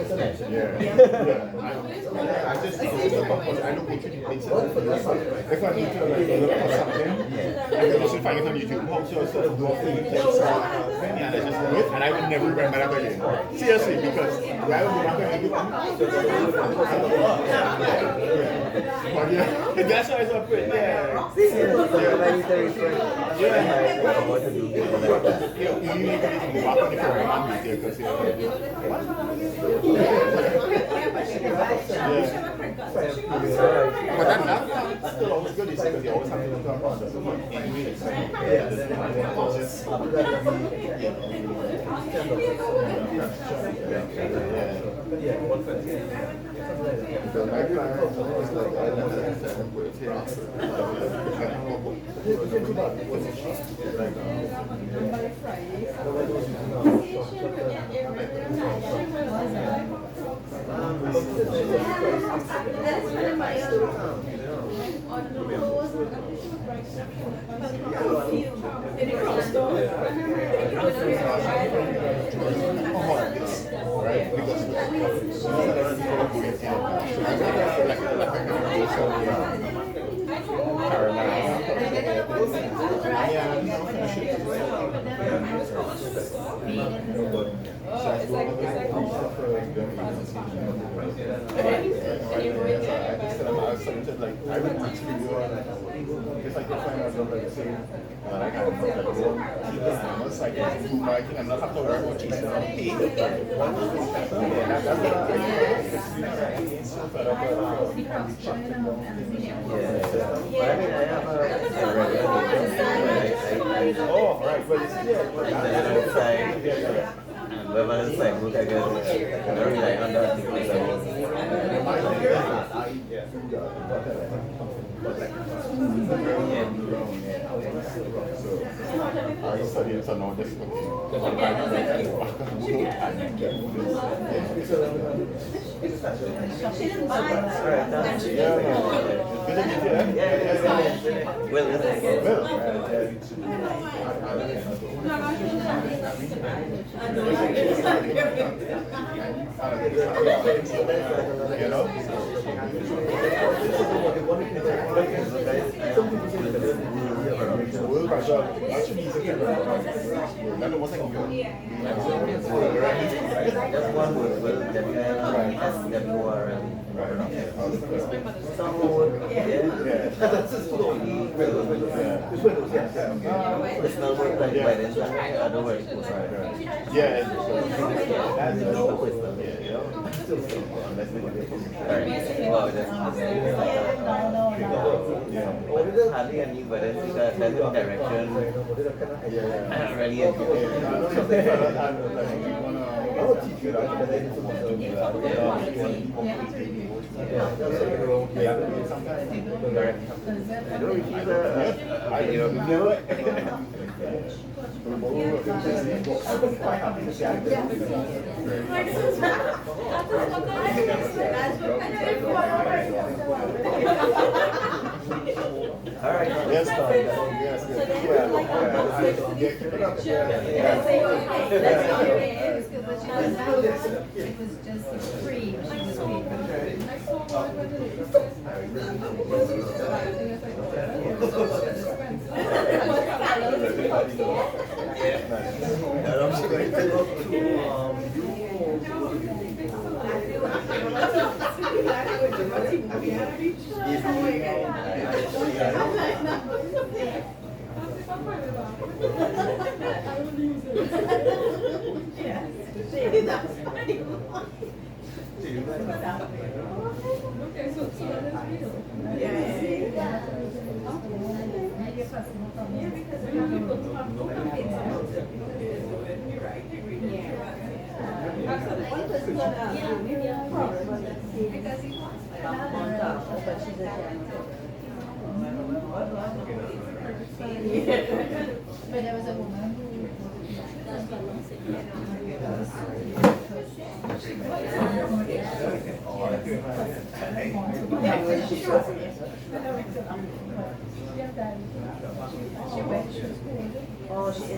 I just I don't make it make sense. If I need to like look for something, I can also find it on YouTube. How to sort of do a thing and I just do it and I will never remember that again. Seriously, because I will go back and do but yeah, that's why it's up with yeah. You need to go back on the program and be there because but that's still always good because you always have to look around anyway. I would actually do if I could find out like say I can do my thing and not have to worry about chasing on pay. That's what I so fed up I have a oh, right, well, it's Wherever it's like, look again, I don't rely on that because I studied so now this hardly any, but then because that's in direction. Really all right. Yes, yes, It was just free. She was But there was a woman who oh, she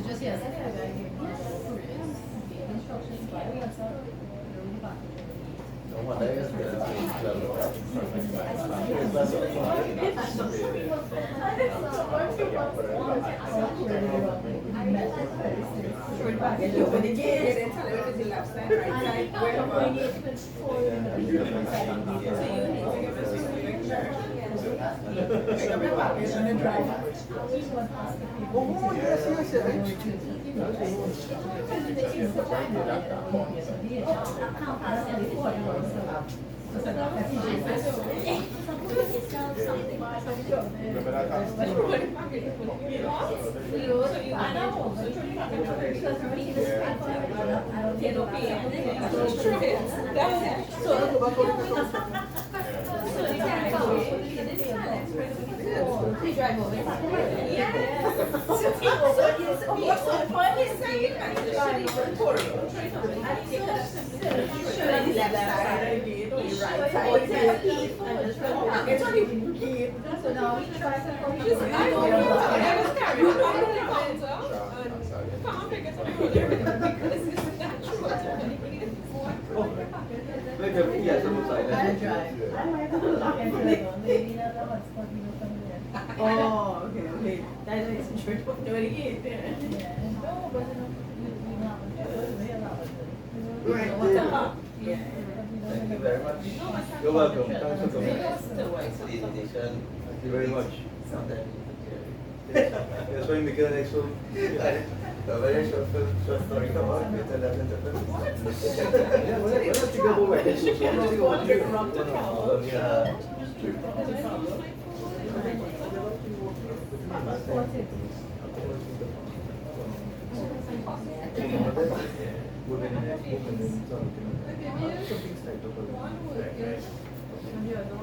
just yesterday, I gave instructions by WhatsApp. What day is So now we try to Come on, pick it up. Yes, I'm outside. Oh, okay, okay. That's nice and short. Do it again. Right, what's up? Yeah. Thank you very much. You're welcome. Thanks for coming. Thanks for the invitation. Thank you very much. Sometimes That's why you make an next film. a very short story come out with 11 different. Yeah, well, let's think about what it's also. Let's think about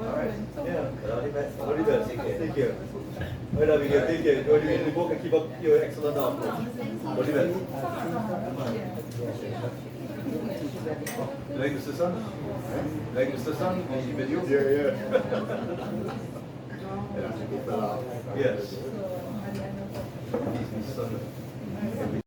Alright. Yeah. All the best. All the best. Take care. All right, Abigail, take care. Enjoy the book and keep up your excellent art. All the best. Like Mr. Sun? Like Mr. Sun on the video? Yeah. Yes. He's Mr. Sun.